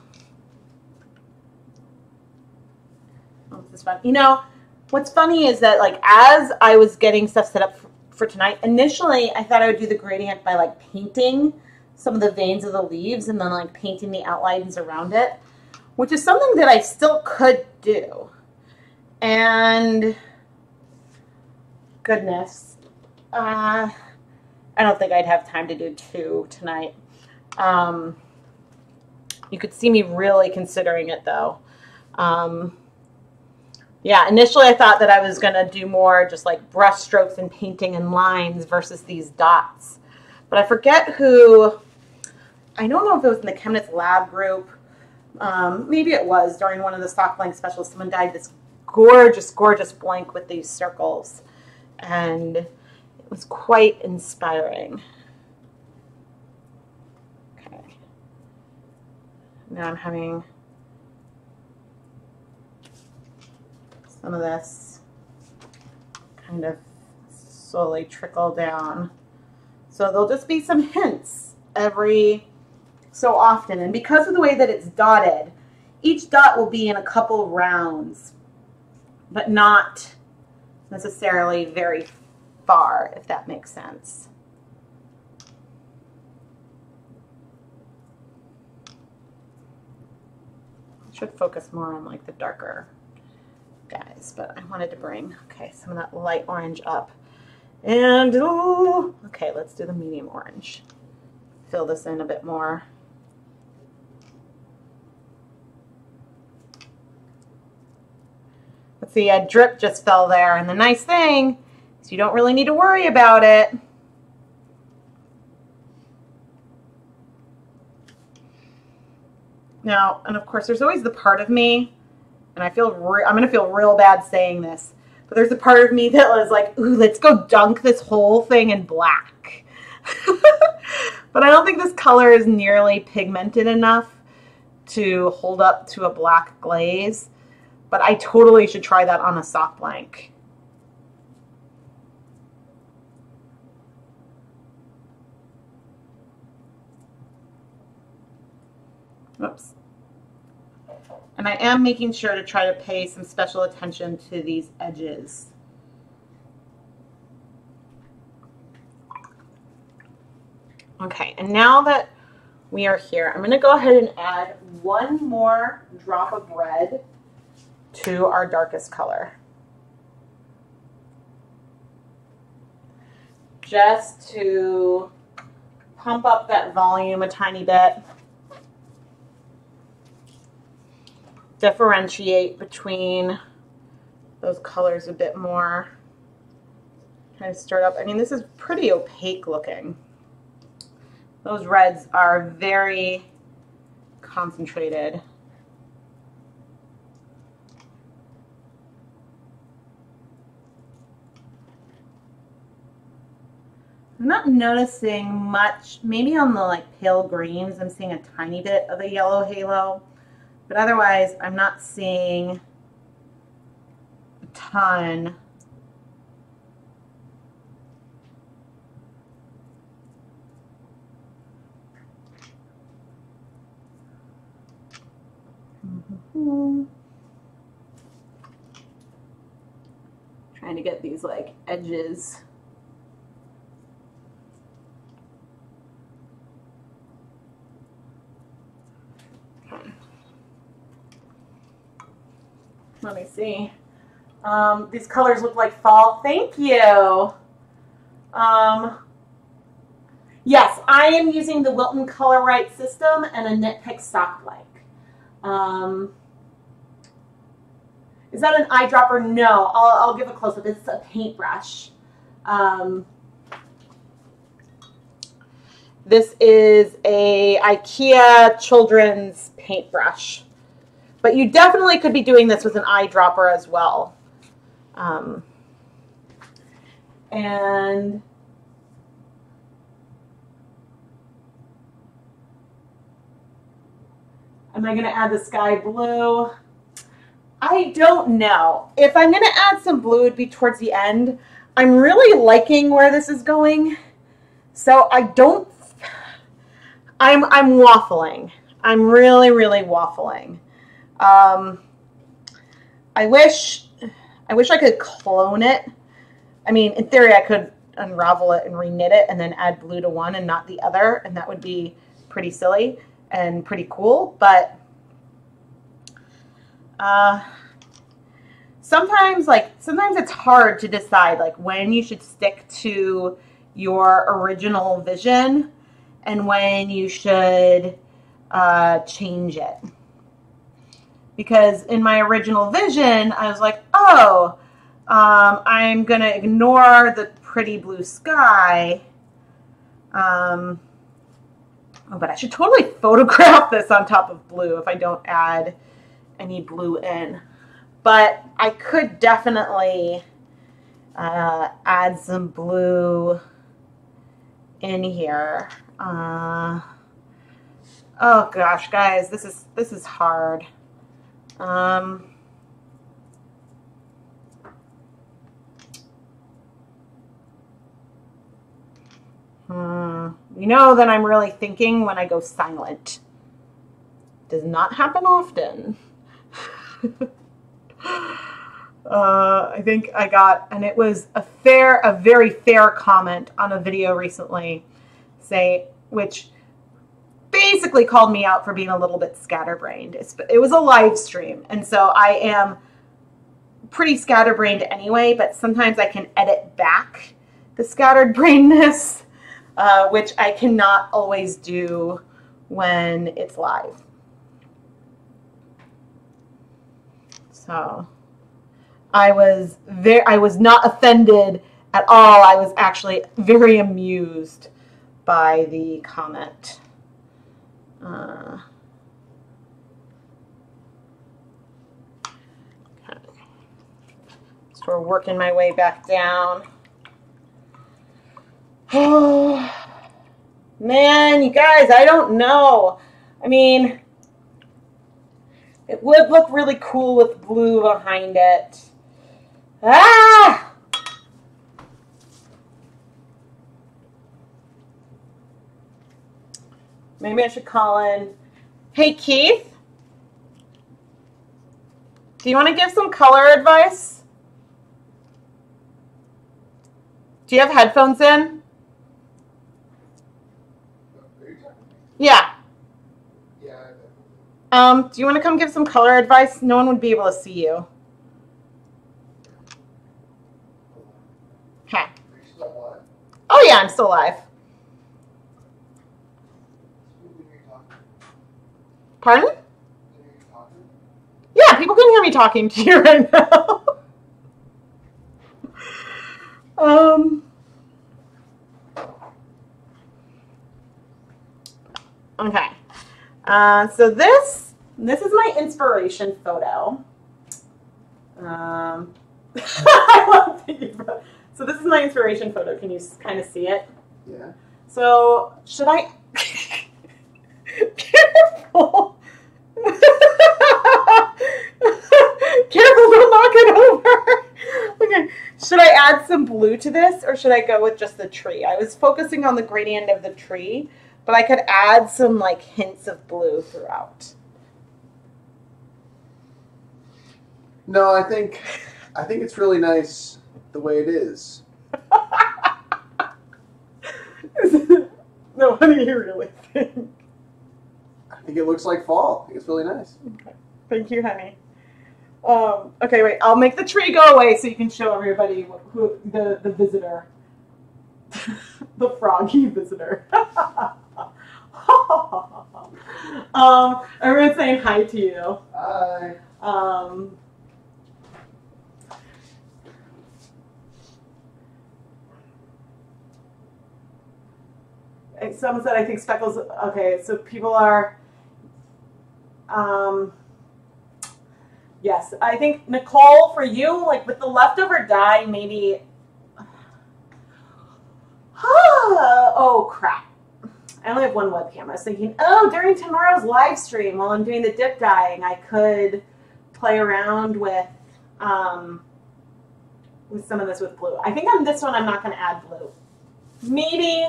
Speaker 1: is fun. You know, what's funny is that like as I was getting stuff set up for tonight, initially I thought I would do the gradient by like painting some of the veins of the leaves and then like painting the outlines around it, which is something that I still could do. And goodness, I don't think I'd have time to do 2 tonight. You could see me really considering it though. Yeah, initially I thought that I was going to do more just like brush strokes and painting and lines versus these dots. But I forget who, I don't know if it was in the ChemKnits lab group. Maybe it was during one of the stock blank specials. Someone dyed this gorgeous, gorgeous blank with these circles. And it was quite inspiring. Okay. Now I'm having some of this kind of slowly trickle down. So there'll just be some hints every so often. And because of the way that it's dotted, each dot will be in a couple rounds, but not necessarily very far, if that makes sense. I should focus more on like the darker guys, but I wanted to bring, okay, some of that light orange up. And, ooh, okay, let's do the medium orange. Fill this in a bit more. Let's see, a drip just fell there, and the nice thing is you don't really need to worry about it. Now, and of course, there's always the part of me, and I'm going to feel real bad saying this, but there's a part of me that was like, ooh, let's go dunk this whole thing in black. But I don't think this color is nearly pigmented enough to hold up to a black glaze. but I totally should try that on a sock blank. Oops. And I am making sure to try to pay some special attention to these edges. Okay, and now that we are here, I'm going to go ahead and add one more drop of red to our darkest color. Just to pump up that volume a tiny bit. Differentiate between those colors a bit more. Kind of stir it up. I mean, this is pretty opaque looking. Those reds are very concentrated. I'm not noticing much, maybe on the like pale greens, I'm seeing a tiny bit of a yellow halo, but otherwise I'm not seeing a ton. Trying to get these like edges. Let me see. These colors look like fall. Thank you. Yes, I am using the Wilton Color Right system and a Knit Pick sock blank. Is that an eyedropper? No, I'll give a close-up. It's a paintbrush. This is a IKEA children's paintbrush. But you definitely could be doing this with an eyedropper as well. And am I going to add the sky blue? I don't know. If I'm going to add some blue, it'd be towards the end. I'm really liking where this is going. So I don't, I'm waffling. I'm really, really waffling. I wish I could clone it. I mean, in theory, I could unravel it and reknit it and then add blue to one and not the other, and that would be pretty silly and pretty cool. But sometimes it's hard to decide like when you should stick to your original vision and when you should change it. Because in my original vision, I was like, oh, I'm going to ignore the pretty blue sky. Oh, but I should totally photograph this on top of blue if I don't add any blue in. But I could definitely add some blue in here. Oh gosh, guys, this is hard. You know that I'm really thinking when I go silent. Does not happen often. I think I got, and it was a very fair comment on a video recently, which basically called me out for being a little bit scatterbrained. It was a live stream, and so I am pretty scatterbrained anyway, but sometimes I can edit back the scattered brainness, which I cannot always do when it's live. So I was not offended at all. I was actually very amused by the comment. Okay. So we're working my way back down. Oh, man, you guys, I don't know. I mean, It would look really cool with blue behind it. Ah! Maybe I should call in. Hey, Keith? Do you want to give some color advice? Do you have headphones in? Yeah. Do you want to come give some color advice? No one would be able to see you. Okay. Oh yeah, I'm still live. Pardon? Yeah, people can hear me talking to you right now. Okay. So this is my inspiration photo. I love thinking about it. So this is my inspiration photo. Can you kind of see it?
Speaker 2: Yeah.
Speaker 1: So should I? Careful. Careful, don't knock it over. Okay. Should I add some blue to this, or should I go with just the tree? I was focusing on the gradient of the tree, but I could add some like hints of blue throughout.
Speaker 2: No, I think it's really nice the way it is.
Speaker 1: No, what do you really think?
Speaker 2: I think it looks like fall. I think it's really nice.
Speaker 1: Okay. Thank you, honey. Okay, wait. I'll make the tree go away so you can show everybody who the visitor, the froggy visitor. Everyone's saying hi to you.
Speaker 2: Hi.
Speaker 1: Someone said I think speckles. Okay, so people are. Yes, I think Nicole, for you, like with the leftover dye, maybe. Oh crap! I only have one webcam. I was thinking, oh, during tomorrow's live stream, while I'm doing the dip dyeing, I could play around with some of this with blue. I think on this one, I'm not going to add blue. Maybe.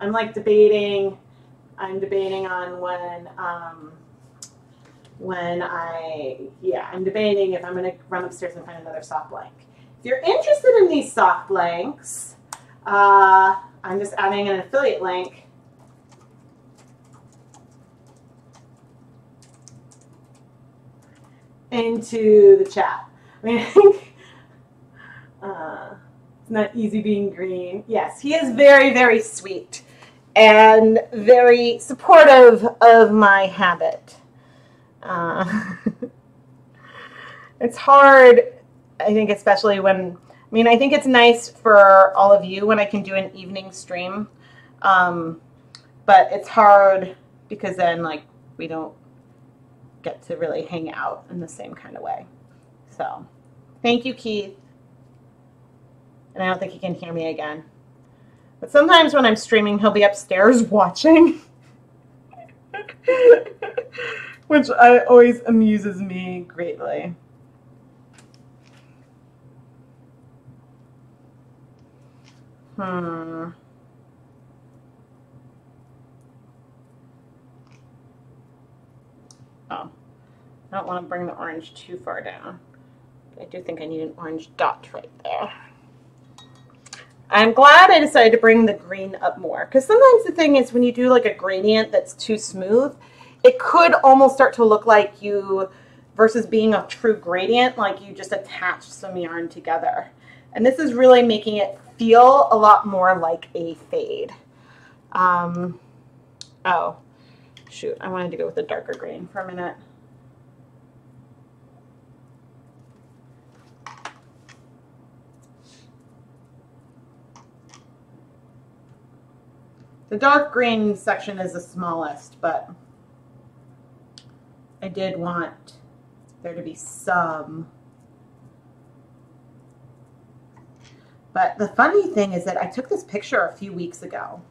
Speaker 1: I'm like debating. I'm debating on I'm debating if I'm going to run upstairs and find another sock blank. If you're interested in these sock blanks, I'm just adding an affiliate link. Into the chat. I mean, I think it's not easy being green. Yes, he is very, very sweet and very supportive of my habit. It's hard, I think, especially when, I think it's nice for all of you when I can do an evening stream, but it's hard because then, like, we don't get to really hang out in the same kind of way. So, thank you, Keith. And I don't think he can hear me again. But sometimes when I'm streaming, he'll be upstairs watching. Which always amuses me greatly. Oh, I don't want to bring the orange too far down. But I do think I need an orange dot right there. I'm glad I decided to bring the green up more, because sometimes the thing is when you do like a gradient that's too smooth, it could almost start to look like you, versus being a true gradient, like you just attached some yarn together. And this is really making it feel a lot more like a fade. Oh, shoot, I wanted to go with the darker green for a minute. The dark green section is the smallest, but I did want there to be some. But the funny thing is that I took this picture a few weeks ago.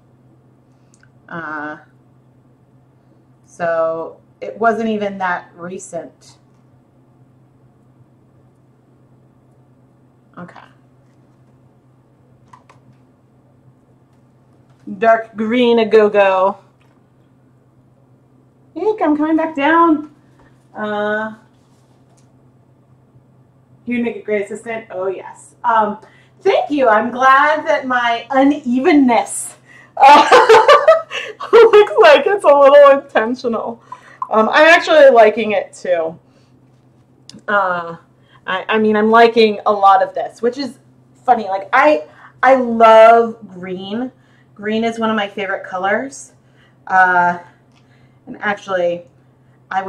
Speaker 1: So it wasn't even that recent. Okay. Dark green a go-go. Eek, I'm coming back down. You'd make a great assistant. Oh, yes. Thank you. I'm glad that my unevenness looks like it's a little intentional. I'm actually liking it too. I mean, I'm liking a lot of this, which is funny. Like I love green. Green is one of my favorite colors. And actually, when I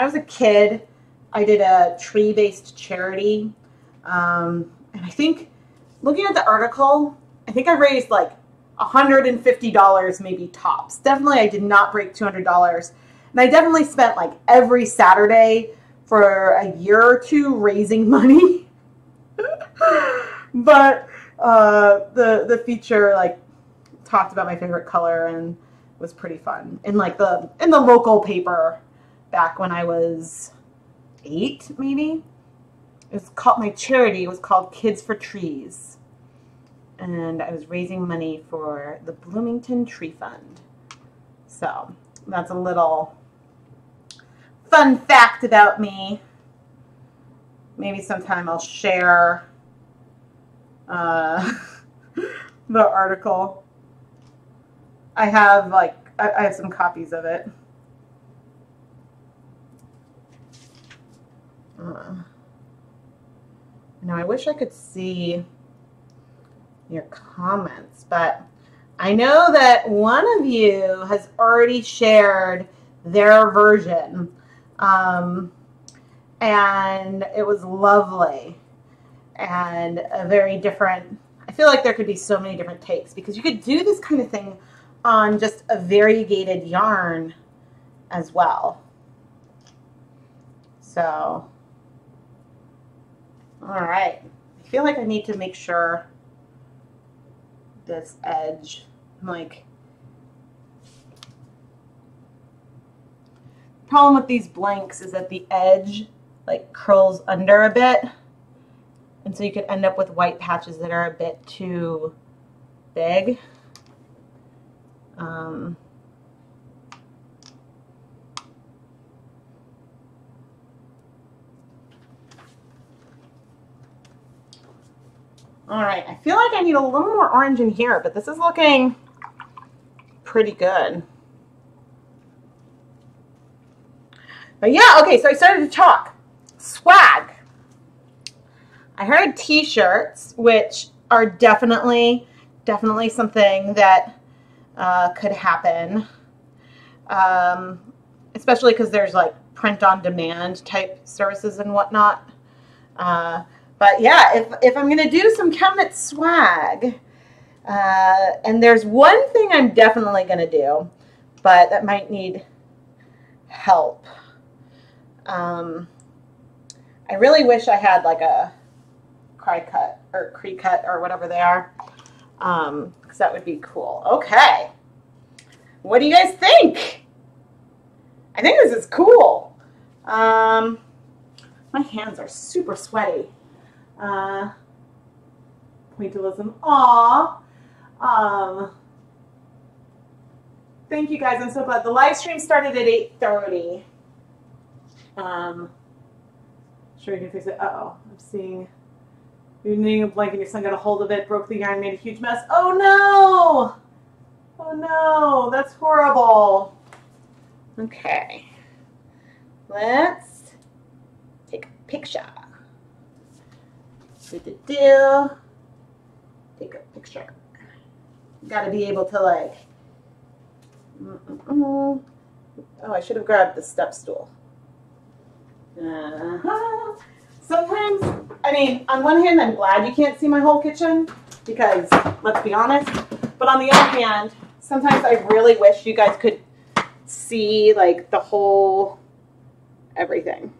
Speaker 1: was a kid, I did a tree-based charity. And I think, looking at the article, I think I raised like $150 maybe tops. Definitely, I did not break $200. And I definitely spent like every Saturday for a year or two raising money. But the feature like talked about my favorite color and was pretty fun. In the local paper back when I was 8, maybe. My charity was called Kids for Trees. And I was raising money for the Bloomington Tree Fund. So that's a little fun fact about me. Maybe sometime I'll share the article. I have some copies of it. Now I wish I could see your comments, but I know that one of you has already shared their version, and it was lovely and a very different. I feel like there could be so many different takes because you could do this kind of thing on just a variegated yarn as well. So, all right. I feel like I need to make sure this edge, problem with these blanks is that the edge like curls under a bit, and so you could end up with white patches that are a bit too big. All right, I feel like I need a little more orange in here, but this is looking pretty good. But yeah, okay, so I started to talk. Swag. I heard t-shirts, which are definitely something that could happen, especially because there's like print-on-demand type services and whatnot. But yeah, if I'm going to do some ChemKnits swag, and there's one thing I'm definitely going to do, but that might need help. I really wish I had like a Cry-Cut or Cree-Cut or whatever they are, because that would be cool. Okay. What do you guys think? I think this is cool. My hands are super sweaty. Pointillism. Aw. Thank you guys. I'm so glad. The live stream started at 8:30. Sure you can fix it. Uh-oh. I'm seeing you're knitting a blanket, your son got a hold of it, broke the yarn, made a huge mess. Oh no! Oh no, that's horrible. Okay. Let's take a picture. Take a picture. Gotta be able to like. Oh, I should have grabbed the step stool. Sometimes, I mean, on one hand, I'm glad you can't see my whole kitchen because, let's be honest. But on the other hand, sometimes I really wish you guys could see like the whole everything.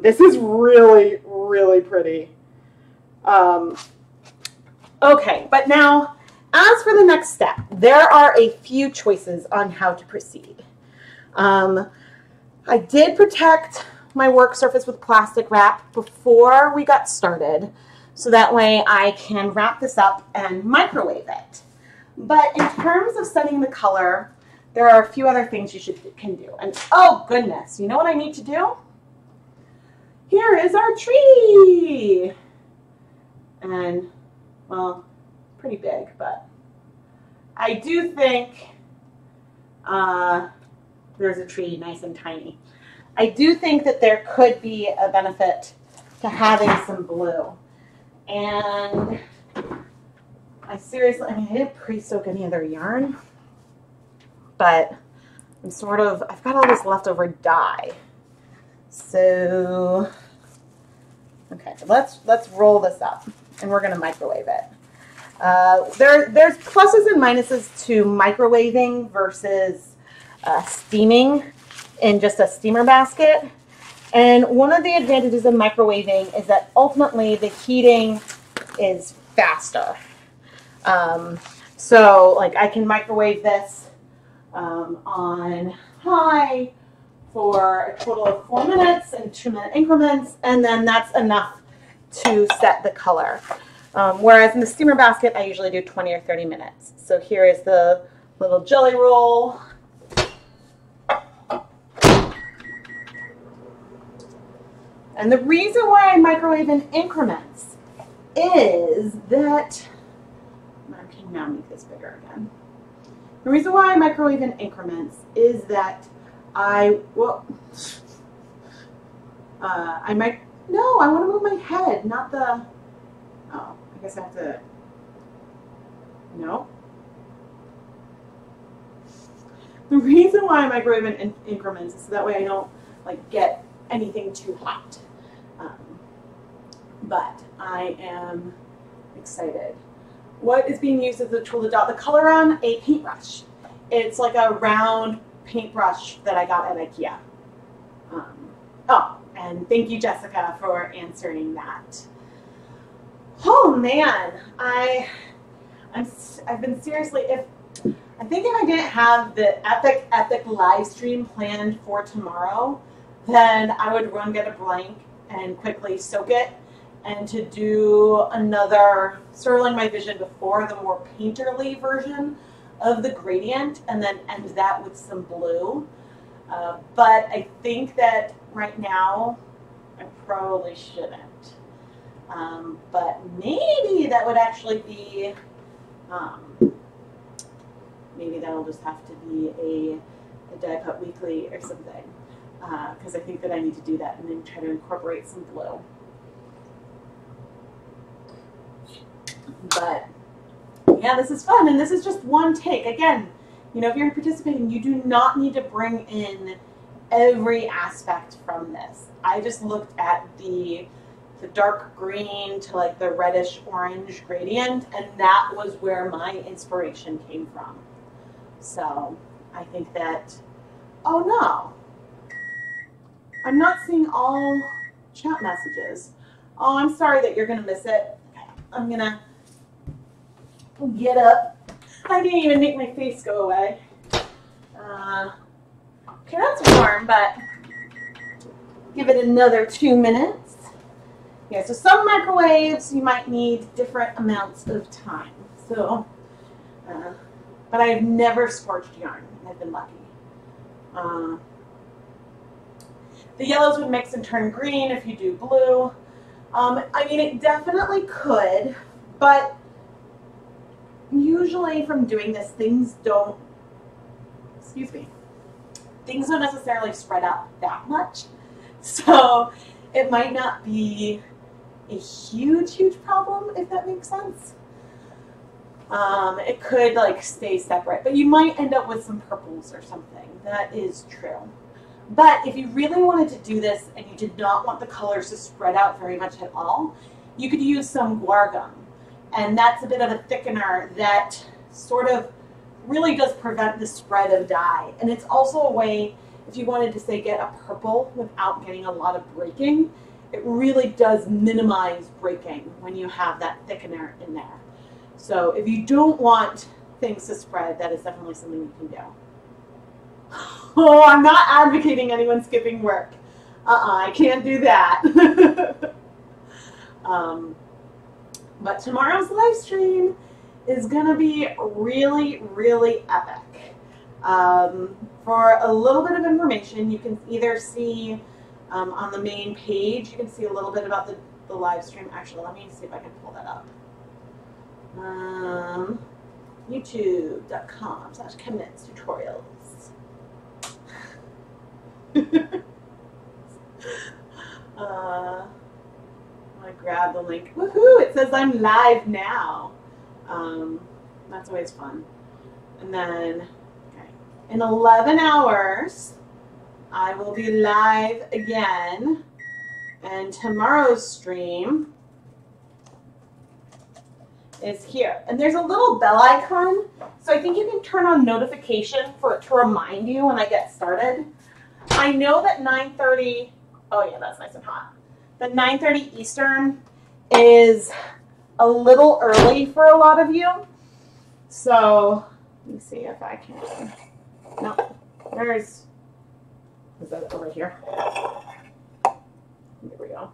Speaker 1: This is really, really pretty. Okay, but now As for the next step, there are a few choices on how to proceed. I did protect my work surface with plastic wrap before we got started, so that way I can wrap this up and microwave it. But in terms of setting the color, there are a few other things you can do. And oh goodness, you know what I need to do? Here is our tree. And, well, pretty big, but I do think there's a tree nice and tiny. I do think that there could be a benefit to having some blue. And I didn't pre-soak any other yarn, but I've got all this leftover dye. So, okay, let's roll this up, and we're gonna microwave it. There's pluses and minuses to microwaving versus steaming in just a steamer basket. And one of the advantages of microwaving is that ultimately the heating is faster. So like I can microwave this on high for a total of 4 minutes in 2-minute increments, and then that's enough to set the color. Whereas in the steamer basket, I usually do 20 or 30 minutes. So here is the little jelly roll. And the reason why I microwave in increments is that, I can now make this bigger again. The reason why I microwave in increments is that I want to move my head, not the, oh, I guess I have to, no. The reason why I microwave in increments is so that way I don't like get anything too hot. But I am excited. What is being used as a tool to dot the color on? A paintbrush. It's like a round paintbrush that I got at IKEA. Oh, and thank you, Jessica, for answering that. Oh man, I've been seriously, I think if I didn't have the epic live stream planned for tomorrow, then I would run get a blank and quickly soak it, and to do another Sterling My Vision before the more painterly version of the gradient, and then end that with some blue. But I think that right now I probably shouldn't. But maybe that would actually be, maybe that'll just have to be a die cut weekly or something. Because I think that I need to do that and then try to incorporate some blue. But yeah, this is fun, and this is just one take. Again, you know, if you're participating, you do not need to bring in every aspect from this. I just looked at the dark green to like the reddish orange gradient, and that was where my inspiration came from. So I think that, oh no, I'm not seeing all chat messages. Oh, I'm sorry that you're gonna miss it. I'm gonna get up. I didn't even make my face go away. Okay, that's warm, but give it another 2 minutes. Yeah, so some microwaves you might need different amounts of time. So, but I've never scorched yarn. I've been lucky. The yellows would mix and turn green if you do blue. I mean, it definitely could, but usually from doing this, things don't necessarily spread out that much. So it might not be a huge problem, if that makes sense. It could like stay separate, but you might end up with some purples or something. That is true. But if you really wanted to do this and you did not want the colors to spread out very much at all, you could use some guar gum. And that's a bit of a thickener that sort of really does prevent the spread of dye. And it's also a way, if you wanted to say get a purple without getting a lot of breaking, it really does minimize breaking when you have that thickener in there. So if you don't want things to spread, that is definitely something you can do. Oh, I'm not advocating anyone skipping work. I can't do that. But tomorrow's live stream is going to be really, really epic. For a little bit of information, you can either see on the main page, you can see a little bit about the live stream. Actually, let me see if I can pull that up. YouTube.com/ChemKnits tutorials. I'm gonna grab the link. Woohoo! It says I'm live now. That's always fun. And then, okay, in 11 hours, I will be live again. And tomorrow's stream is here. And there's a little bell icon, so I think you can turn on notification for it to remind you when I get started. I know that 9:30, oh yeah, that's nice and hot. That 9:30 Eastern is a little early for a lot of you. So, let me see if I can, no, is that over here? There we go.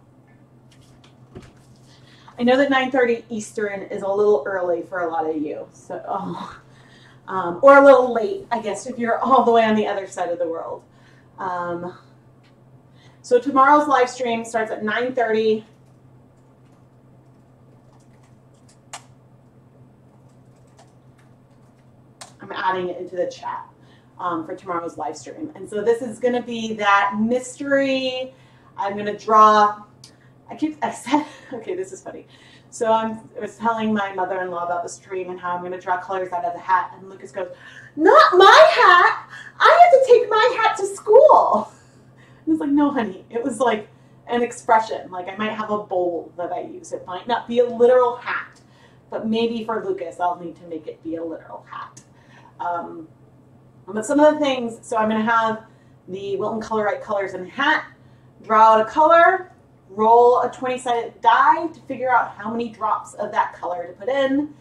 Speaker 1: I know that 9:30 Eastern is a little early for a lot of you, so or a little late, I guess, if you're all the way on the other side of the world. So tomorrow's live stream starts at 9:30. I'm adding it into the chat for tomorrow's live stream, and so this is going to be that mystery. I'm going to draw. I said, okay, this is funny. So I was telling my mother-in-law about the stream and how I'm going to draw colors out of the hat. And Lucas goes, "Not my hat. I have to take my hat to school." I was like, "No, honey." It was like an expression. Like I might have a bowl that I use. It might not be a literal hat. But maybe for Lucas, I'll need to make it be a literal hat. But some of the things, so I'm going to have the Wilton Color-Right colors in the hat, draw out a color, roll a 20-sided die to figure out how many drops of that color to put in.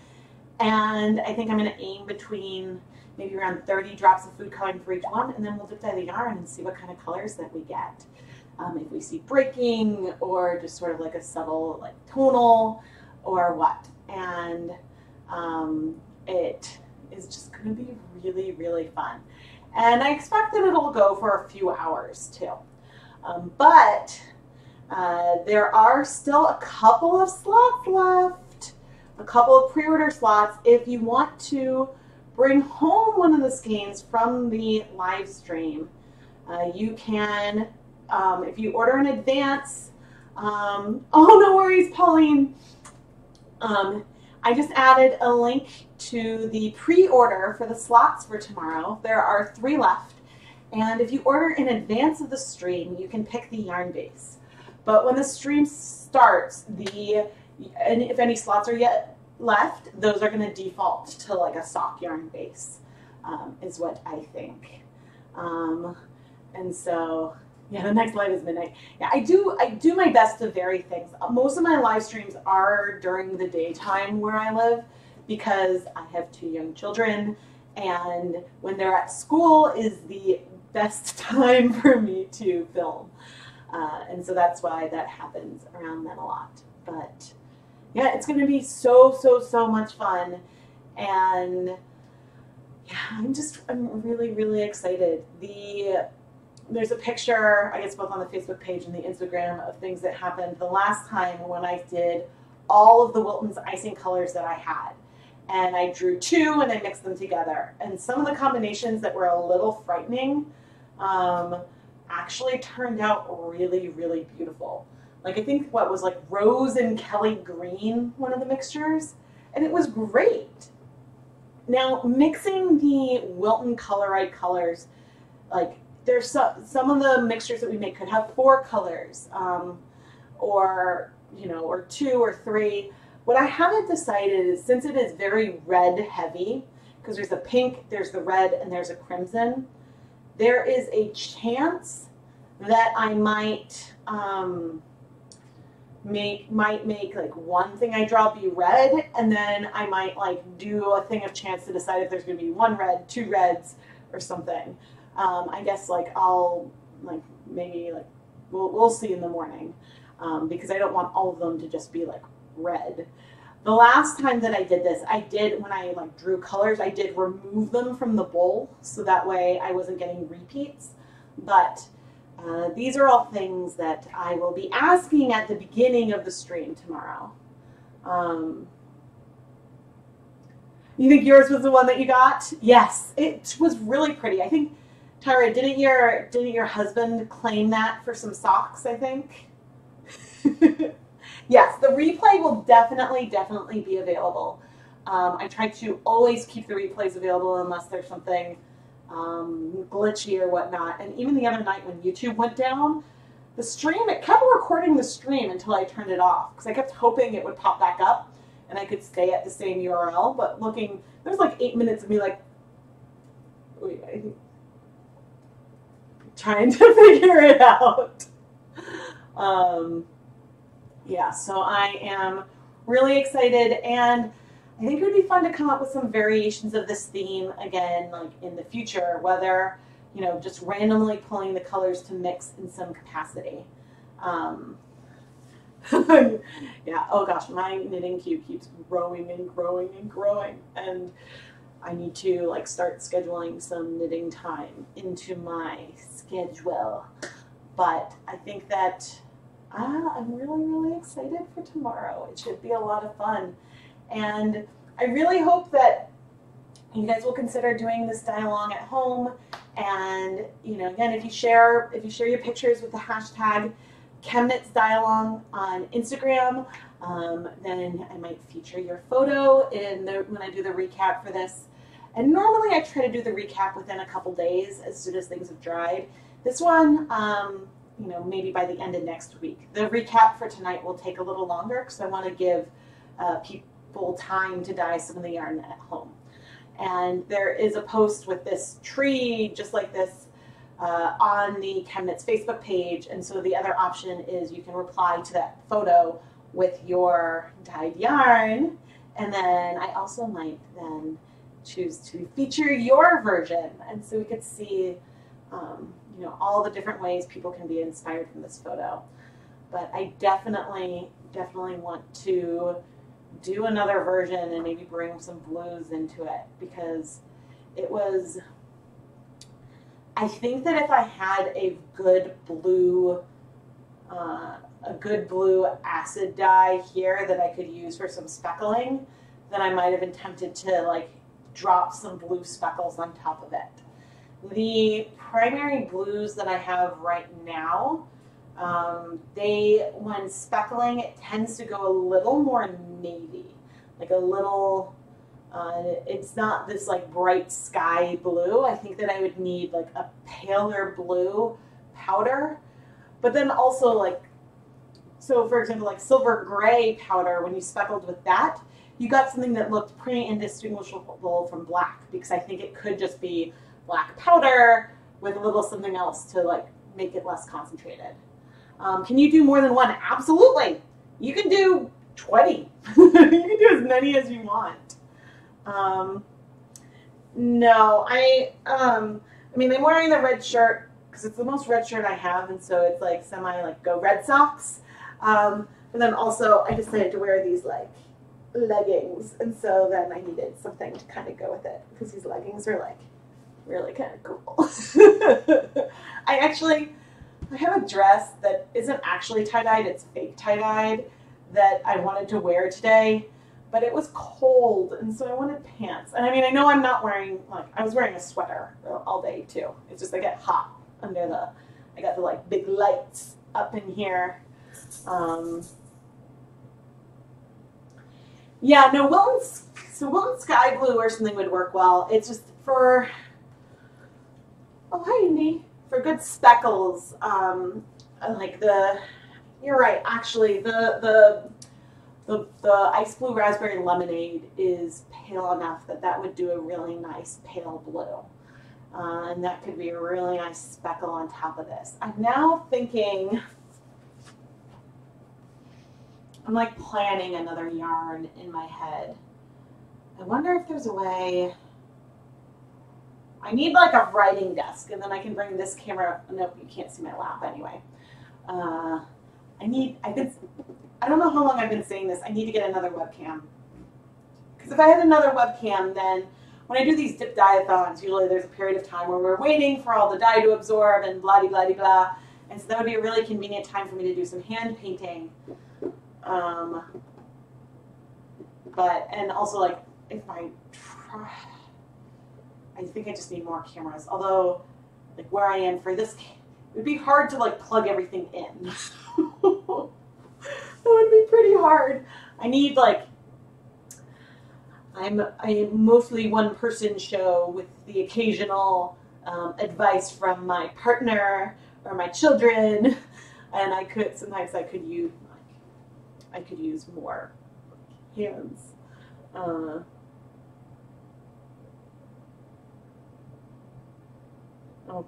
Speaker 1: And I think I'm going to aim between maybe around 30 drops of food coloring for each one, and then we'll dip dye the yarn and see what kind of colors that we get. If we see breaking or just sort of like a subtle like tonal or what. And it is just going to be really, really fun. And I expect that it'll go for a few hours too. But there are still a couple of slots left, a couple of pre-order slots. If you want to bring home one of the skeins from the live stream, you can, if you order in advance. Oh, no worries, Pauline. I just added a link to the pre-order for the slots for tomorrow. There are 3 left. And if you order in advance of the stream, you can pick the yarn base. But when the stream starts, and if any slots are yet left, those are going to default to like a sock yarn base, is what I think. And so, yeah, the next live is midnight. Yeah, I do my best to vary things. Most of my live streams are during the daytime where I live because I have 2 young children, and when they're at school is the best time for me to film. And so that's why that happens around then a lot. But yeah, it's going to be so much fun. And yeah, I'm really, really excited. There's a picture, I guess both on the Facebook page and the Instagram, of things that happened the last time when I did all of the Wilton's icing colors that I had. And I drew 2 and I mixed them together. And some of the combinations that were a little frightening actually turned out really, really beautiful. Like I think what was like rose and Kelly green, one of the mixtures, and it was great. Now mixing the Wilton Color-Right colors, like there's some of the mixtures that we make could have 4 colors, or 2 or 3. What I haven't decided is, since it is very red heavy, because there's a pink, there's the red, and there's a crimson, there is a chance that I might might make like one thing I draw be red, and then I might like do a thing of chance to decide if there's going to be one red, two reds, or something. I guess like I'll like maybe like we'll see in the morning, because I don't want all of them to just be like red. The last time that I did this, when I like drew colors, I did remove them from the bowl so that way I wasn't getting repeats. But these are all things that I will be asking at the beginning of the stream tomorrow. You think yours was the one that you got? Yes, it was really pretty. I think, Tyra, didn't your husband claim that for some socks, I think? Yes, the replay will definitely be available. I try to always keep the replays available unless there's something glitchy or whatnot. And even the other night when YouTube went down, the stream, it kept recording the stream until I turned it off because I kept hoping it would pop back up and I could stay at the same URL. But looking, there's like 8 minutes of me like, wait, I think, trying to figure it out. Yeah, so I am really excited, and I think it would be fun to come up with some variations of this theme again, like in the future, whether, you know, just randomly pulling the colors to mix in some capacity. Yeah, oh gosh, my knitting cube keeps growing and growing and growing, and I need to like start scheduling some knitting time into my schedule. But I think that I'm really excited for tomorrow. It should be a lot of fun. And I really hope that you guys will consider doing this die-along at home. And, you know, again, if you share your pictures with the hashtag ChemKnits die-along on Instagram, then I might feature your photo when I do the recap for this. And normally I try to do the recap within a couple days as soon as things have dried. This one, you know, maybe by the end of next week. The recap for tonight will take a little longer because I want to give people time to dye some of the yarn at home. And there is a post with this tree just like this on the ChemKnits Facebook page, and so the other option is you can reply to that photo with your dyed yarn, and then I also might then choose to feature your version, and so we could see you know, all the different ways people can be inspired from this photo. But I definitely want to do another version and maybe bring some blues into it, because it was, I think that if I had a good blue acid dye here that I could use for some speckling, then I might have been tempted to like drop some blue speckles on top of it. The primary blues that I have right now, when speckling, it tends to go a little more navy, like a little, it's not this like bright sky blue. I think that I would need like a paler blue powder, but then also like, so for example, like silver gray powder, when you speckled with that, you got something that looked pretty indistinguishable from black, because I think it could just be black powder with a little something else to like make it less concentrated. Can you do more than one? Absolutely. You can do 20. You can do as many as you want. No, I mean, I'm wearing the red shirt because it's the most red shirt I have, and so it's like semi like go red socks. But then also I decided to wear these like leggings, and so then I needed something to kind of go with it, because these leggings are like really kind of cool. I have a dress that isn't actually tie-dyed, it's fake tie-dyed, that I wanted to wear today, but it was cold, and so I wanted pants. And I mean, I know I'm not wearing, like, I was wearing a sweater all day too. It's just I get hot under I got the like big lights up in here. Yeah, no, Wilton sky blue or something would work well. It's just for, oh, hi, Indy. For good speckles, like you're right, actually, the ice blue raspberry lemonade is pale enough that would do a really nice pale blue. And that could be a really nice speckle on top of this. I'm now thinking, I'm like planning another yarn in my head. I wonder if there's a way. I need like a writing desk, and then I can bring this camera. Nope, you can't see my lap anyway. I don't know how long I've been saying this. I need to get another webcam. Because if I had another webcam, then when I do these dip dye-a-thons, usually there's a period of time where we're waiting for all the dye to absorb and blah, blah, blah, blah. And so that would be a really convenient time for me to do some hand painting. And also like, if I try, I think I just need more cameras. Although, like where I am for this, it would be hard to like plug everything in. That would be pretty hard. I need like, I'm a mostly one-person show with the occasional advice from my partner or my children, and sometimes I could use more hands. Oh,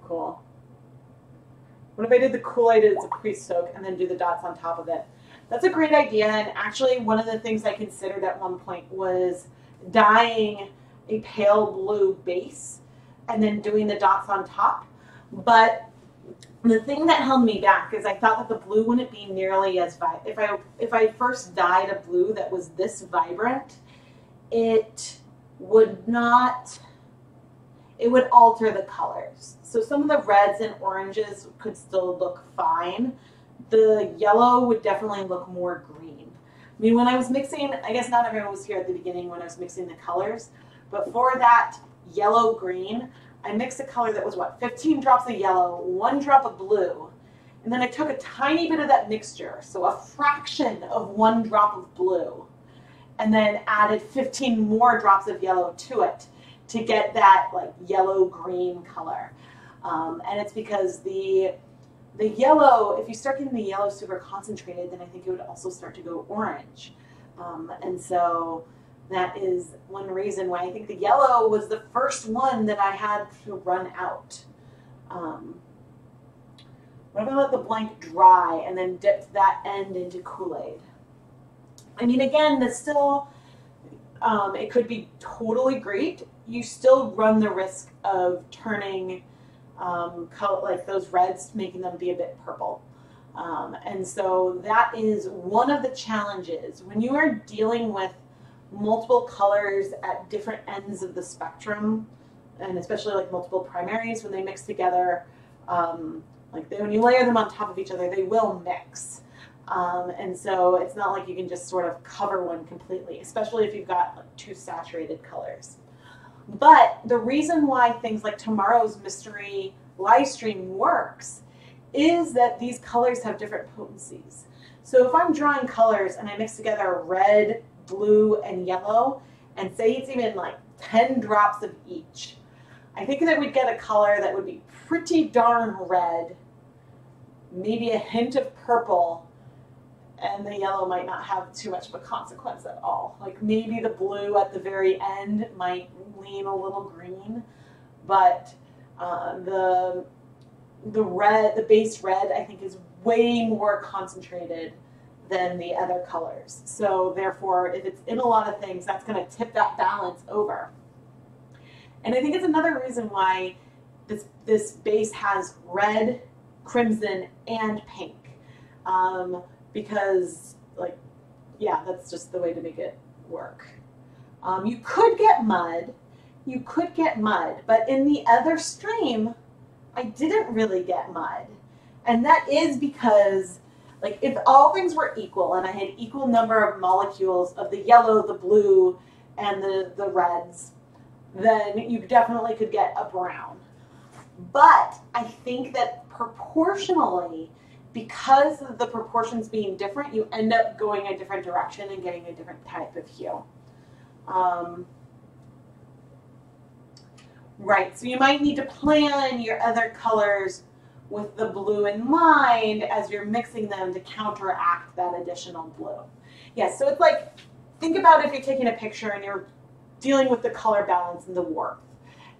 Speaker 1: cool. What if I did the Kool-Aid as a pre-soak and then do the dots on top of it? That's a great idea, and actually one of the things I considered at one point was dyeing a pale blue base and then doing the dots on top. But the thing that held me back is I thought that the blue wouldn't be nearly as vibrant. If I first dyed a blue that was this vibrant, it would alter the colors. So some of the reds and oranges could still look fine. The yellow would definitely look more green. I mean, when I was mixing, I guess not everyone was here at the beginning when I was mixing the colors, but for that yellow-green, I mixed a color that was, 15 drops of yellow, 1 drop of blue, and then I took a tiny bit of that mixture, so a fraction of 1 drop of blue, and then added 15 more drops of yellow to it to get that like yellow-green color. And it's because the yellow, if you start getting the yellow super concentrated, then I think it would also start to go orange. And so that is one reason why I think the yellow was the first one that I had to run out. What if I let the blank dry and then dipped that end into Kool-Aid? I mean, again, this still, it could be totally great. You still run the risk of turning like those reds, making them be a bit purple. And so that is one of the challenges when you are dealing with multiple colors at different ends of the spectrum, and especially like multiple primaries when they mix together, when you layer them on top of each other, they will mix. And so it's not like you can just sort of cover one completely, especially if you've got like 2 saturated colors. But the reason why things like tomorrow's mystery live stream works is that these colors have different potencies. So if I'm drawing colors and I mix together red, blue, and yellow, and say it's even like 10 drops of each, I think that we'd get a color that would be pretty darn red, maybe a hint of purple, and the yellow might not have too much of a consequence at all. Like maybe the blue at the very end might lean a little green, but the base red I think is way more concentrated than the other colors. So therefore, if it's in a lot of things, that's going to tip that balance over. And I think it's another reason why this base has red, crimson, and pink. Because, like, yeah, that's just the way to make it work. You could get mud, but in the other stream, I didn't really get mud. And that is because, like, if all things were equal and I had equal number of molecules of the yellow, the blue, and the reds, then you definitely could get a brown. But I think that proportionally, because of the proportions being different, you end up going a different direction and getting a different type of hue. Right, so you might need to plan your other colors with the blue in mind as you're mixing them to counteract that additional blue. Yes, so it's like, think about if you're taking a picture and you're dealing with the color balance and the warmth.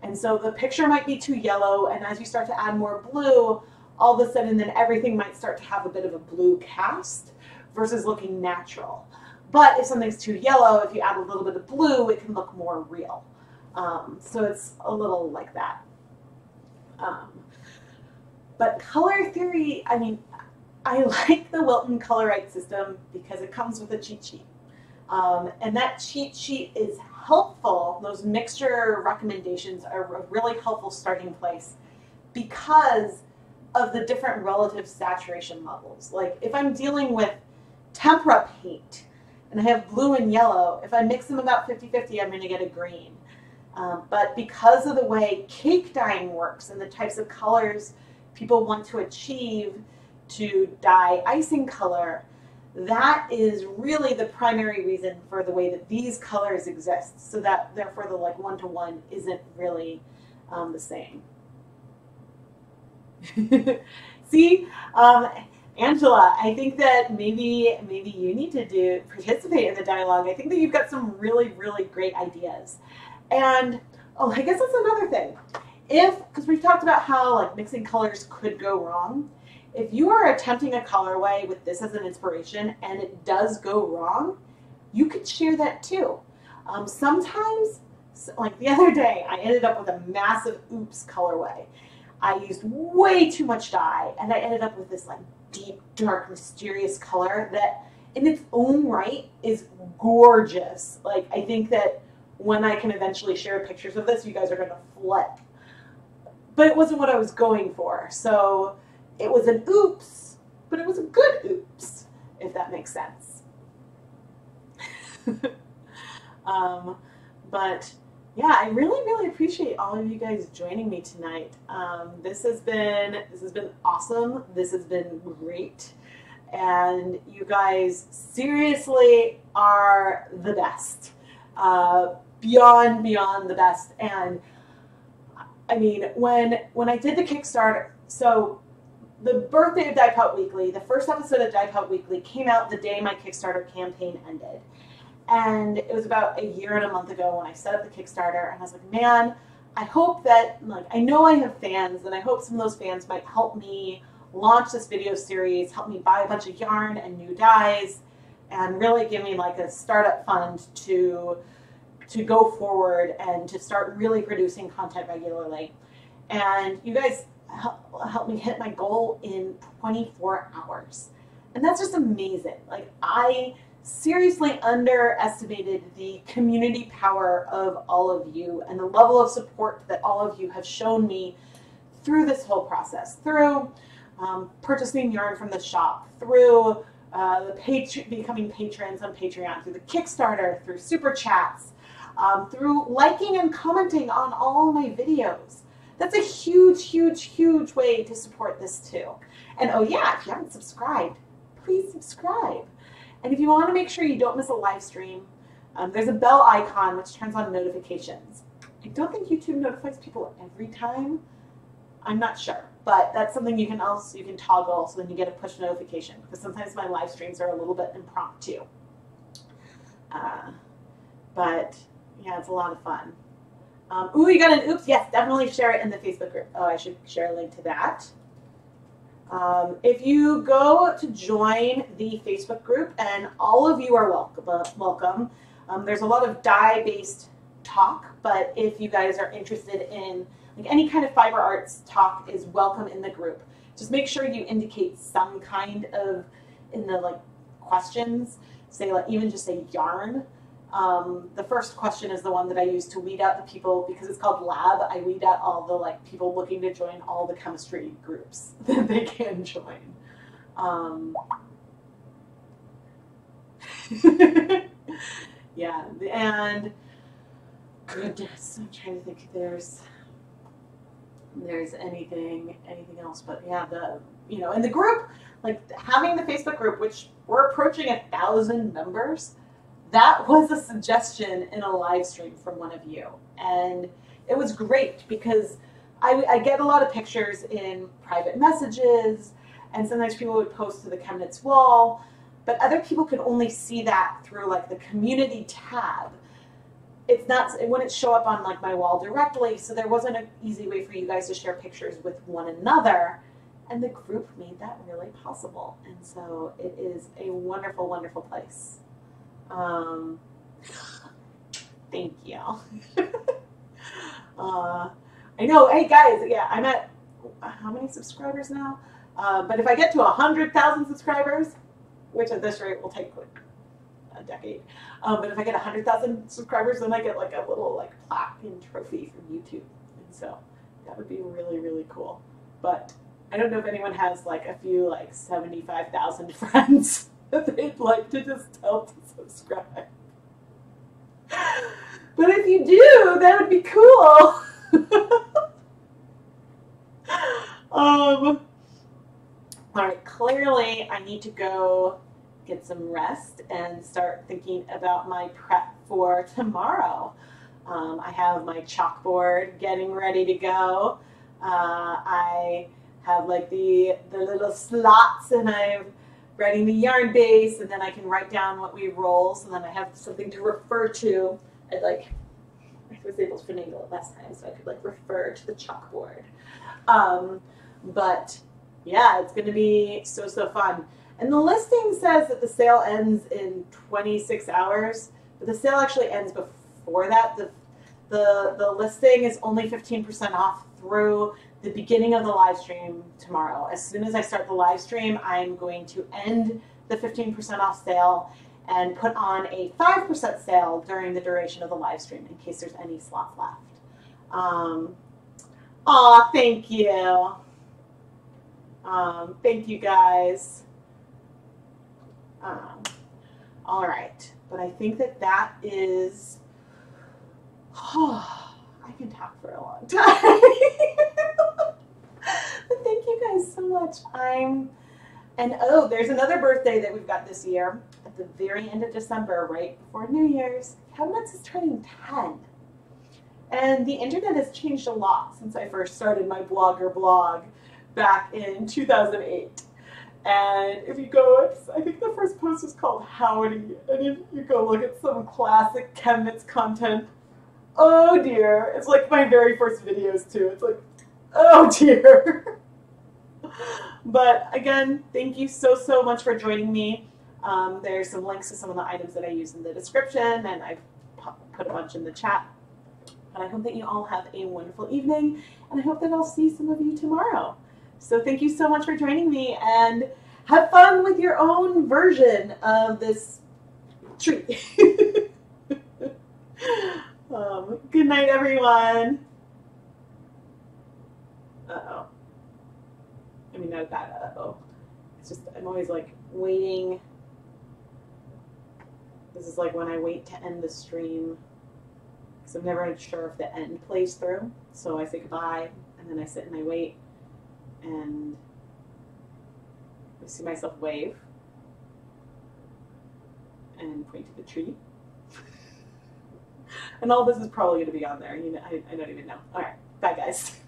Speaker 1: And so the picture might be too yellow, and as you start to add more blue, all of a sudden then everything might start to have a bit of a blue cast versus looking natural. But if something's too yellow, if you add a little bit of blue, it can look more real. So it's a little like that. But color theory, I mean, I like the Wilton Colorite system because it comes with a cheat sheet. And that cheat sheet is helpful. Those mixture recommendations are a really helpful starting place because of the different relative saturation levels. Like if I'm dealing with tempera paint and I have blue and yellow, if I mix them about 50-50, I'm going to get a green. But because of the way cake dyeing works and the types of colors people want to achieve to dye icing color, that is really the primary reason for the way that these colors exist. So that therefore the like one-to-one isn't really the same. See, Angela, I think that maybe you need to participate in the dialogue. I think that you've got some really, really great ideas. And oh, I guess that's another thing. Because we've talked about how like mixing colors could go wrong. If you are attempting a colorway with this as an inspiration and it does go wrong, you could share that too. Sometimes, like the other day, I ended up with a massive oops colorway. I used way too much dye and I ended up with this like deep, dark, mysterious color that in its own right is gorgeous. Like I think that when I can eventually share pictures of this, you guys are going to flip. But it wasn't what I was going for. So it was an oops, but it was a good oops, if that makes sense. But yeah, I really, really appreciate all of you guys joining me tonight. This has been awesome. This has been great. And you guys seriously are the best. Beyond the best. And I mean, when I did the Kickstarter, so the birthday of Dye Pot Weekly, the first episode of Dye Pot Weekly came out the day my Kickstarter campaign ended. And it was about a year and a month ago when I set up the Kickstarter, and I was like, man, I hope that, like, I know I have fans, and I hope some of those fans might help me launch this video series, help me buy a bunch of yarn and new dyes, and really give me like a startup fund to go forward and to start really producing content regularly. And you guys helped me hit my goal in 24 hours. And that's just amazing. Like, I seriously underestimated the community power of all of you and the level of support that all of you have shown me through this whole process, through purchasing yarn from the shop, through becoming patrons on Patreon, through the Kickstarter, through super chats, through liking and commenting on all my videos. That's a huge, huge, huge way to support this too. And oh yeah, if you haven't subscribed, please subscribe. And if you want to make sure you don't miss a live stream, there's a bell icon which turns on notifications. I don't think YouTube notifies people every time. I'm not sure, but that's something you can toggle so then you get a push notification, because sometimes my live streams are a little bit impromptu. But yeah, it's a lot of fun. Ooh, you got an oops? Yes, definitely share it in the Facebook group. Oh, I should share a link to that. If you go to join the Facebook group, and all of you are welcome. There's a lot of dye-based talk, but if you guys are interested in like any kind of fiber arts talk is welcome in the group. Just make sure you indicate some kind of, in the like questions, say like even just say yarn. The first question is the one that I use to weed out the people, because it's called Lab. I weed out all the like people looking to join all the chemistry groups that they can join. Yeah, and goodness, I'm trying to think if there's anything else, but yeah, in the group, like having the Facebook group, which we're approaching 1,000 members. That was a suggestion in a live stream from one of you. And it was great because I get a lot of pictures in private messages, and sometimes people would post to the ChemKnits wall, but other people could only see that through like the community tab. It wouldn't show up on like my wall directly, so there wasn't an easy way for you guys to share pictures with one another And the group made that really possible. And so it is a wonderful, wonderful place. Thank you. I know, hey guys, yeah, I'm at how many subscribers now? But if I get to 100,000 subscribers, which at this rate will take like a decade, but if I get 100,000 subscribers, then I get like a little like plaque and trophy from YouTube. And so that would be really, really cool. But I don't know if anyone has like a few like 75,000 friends that they'd like to just tell to subscribe. But if you do, that would be cool. All right, clearly I need to go get some rest and start thinking about my prep for tomorrow. I have my chalkboard getting ready to go. I have like the little slots, and I'm writing the yarn base, and then I can write down what we roll, so then I have something to refer to. I was able to finagle it last time, so I could like refer to the chalkboard. But yeah, it's going to be so fun. And the listing says that the sale ends in 26 hours, but the sale actually ends before that. The listing is only 15% off through the beginning of the live stream tomorrow. As soon as I start the live stream, I'm going to end the 15% off sale and put on a 5% sale during the duration of the live stream in case there's any slots left. Aw, thank you. Thank you guys. All right, but I think that is, I can talk for a long time. But thank you guys so much. And oh, there's another birthday that we've got this year at the very end of December, right before New Year's. ChemKnits is turning 10. And the internet has changed a lot since I first started my blogger blog back in 2008. And if you go, I think the first post is called Howdy, and if you go look at some classic ChemKnits content, oh dear, it's like my very first videos too. It's like, oh dear. But again, thank you so much for joining me. There's some links to some of the items that I use in the description, and I've put a bunch in the chat. And I hope that you all have a wonderful evening, and I hope that I'll see some of you tomorrow. So thank you so much for joining me, and have fun with your own version of this treat. Good night, everyone. Uh-oh. I mean, not that uh-oh. It's just, I'm always like waiting. This is like when I wait to end the stream, because I'm never sure if the end plays through. So I say goodbye, and then I sit and I wait. And I see myself wave and point to the tree. And all this is probably going to be on there. You know, I don't even know. All right. Bye, guys.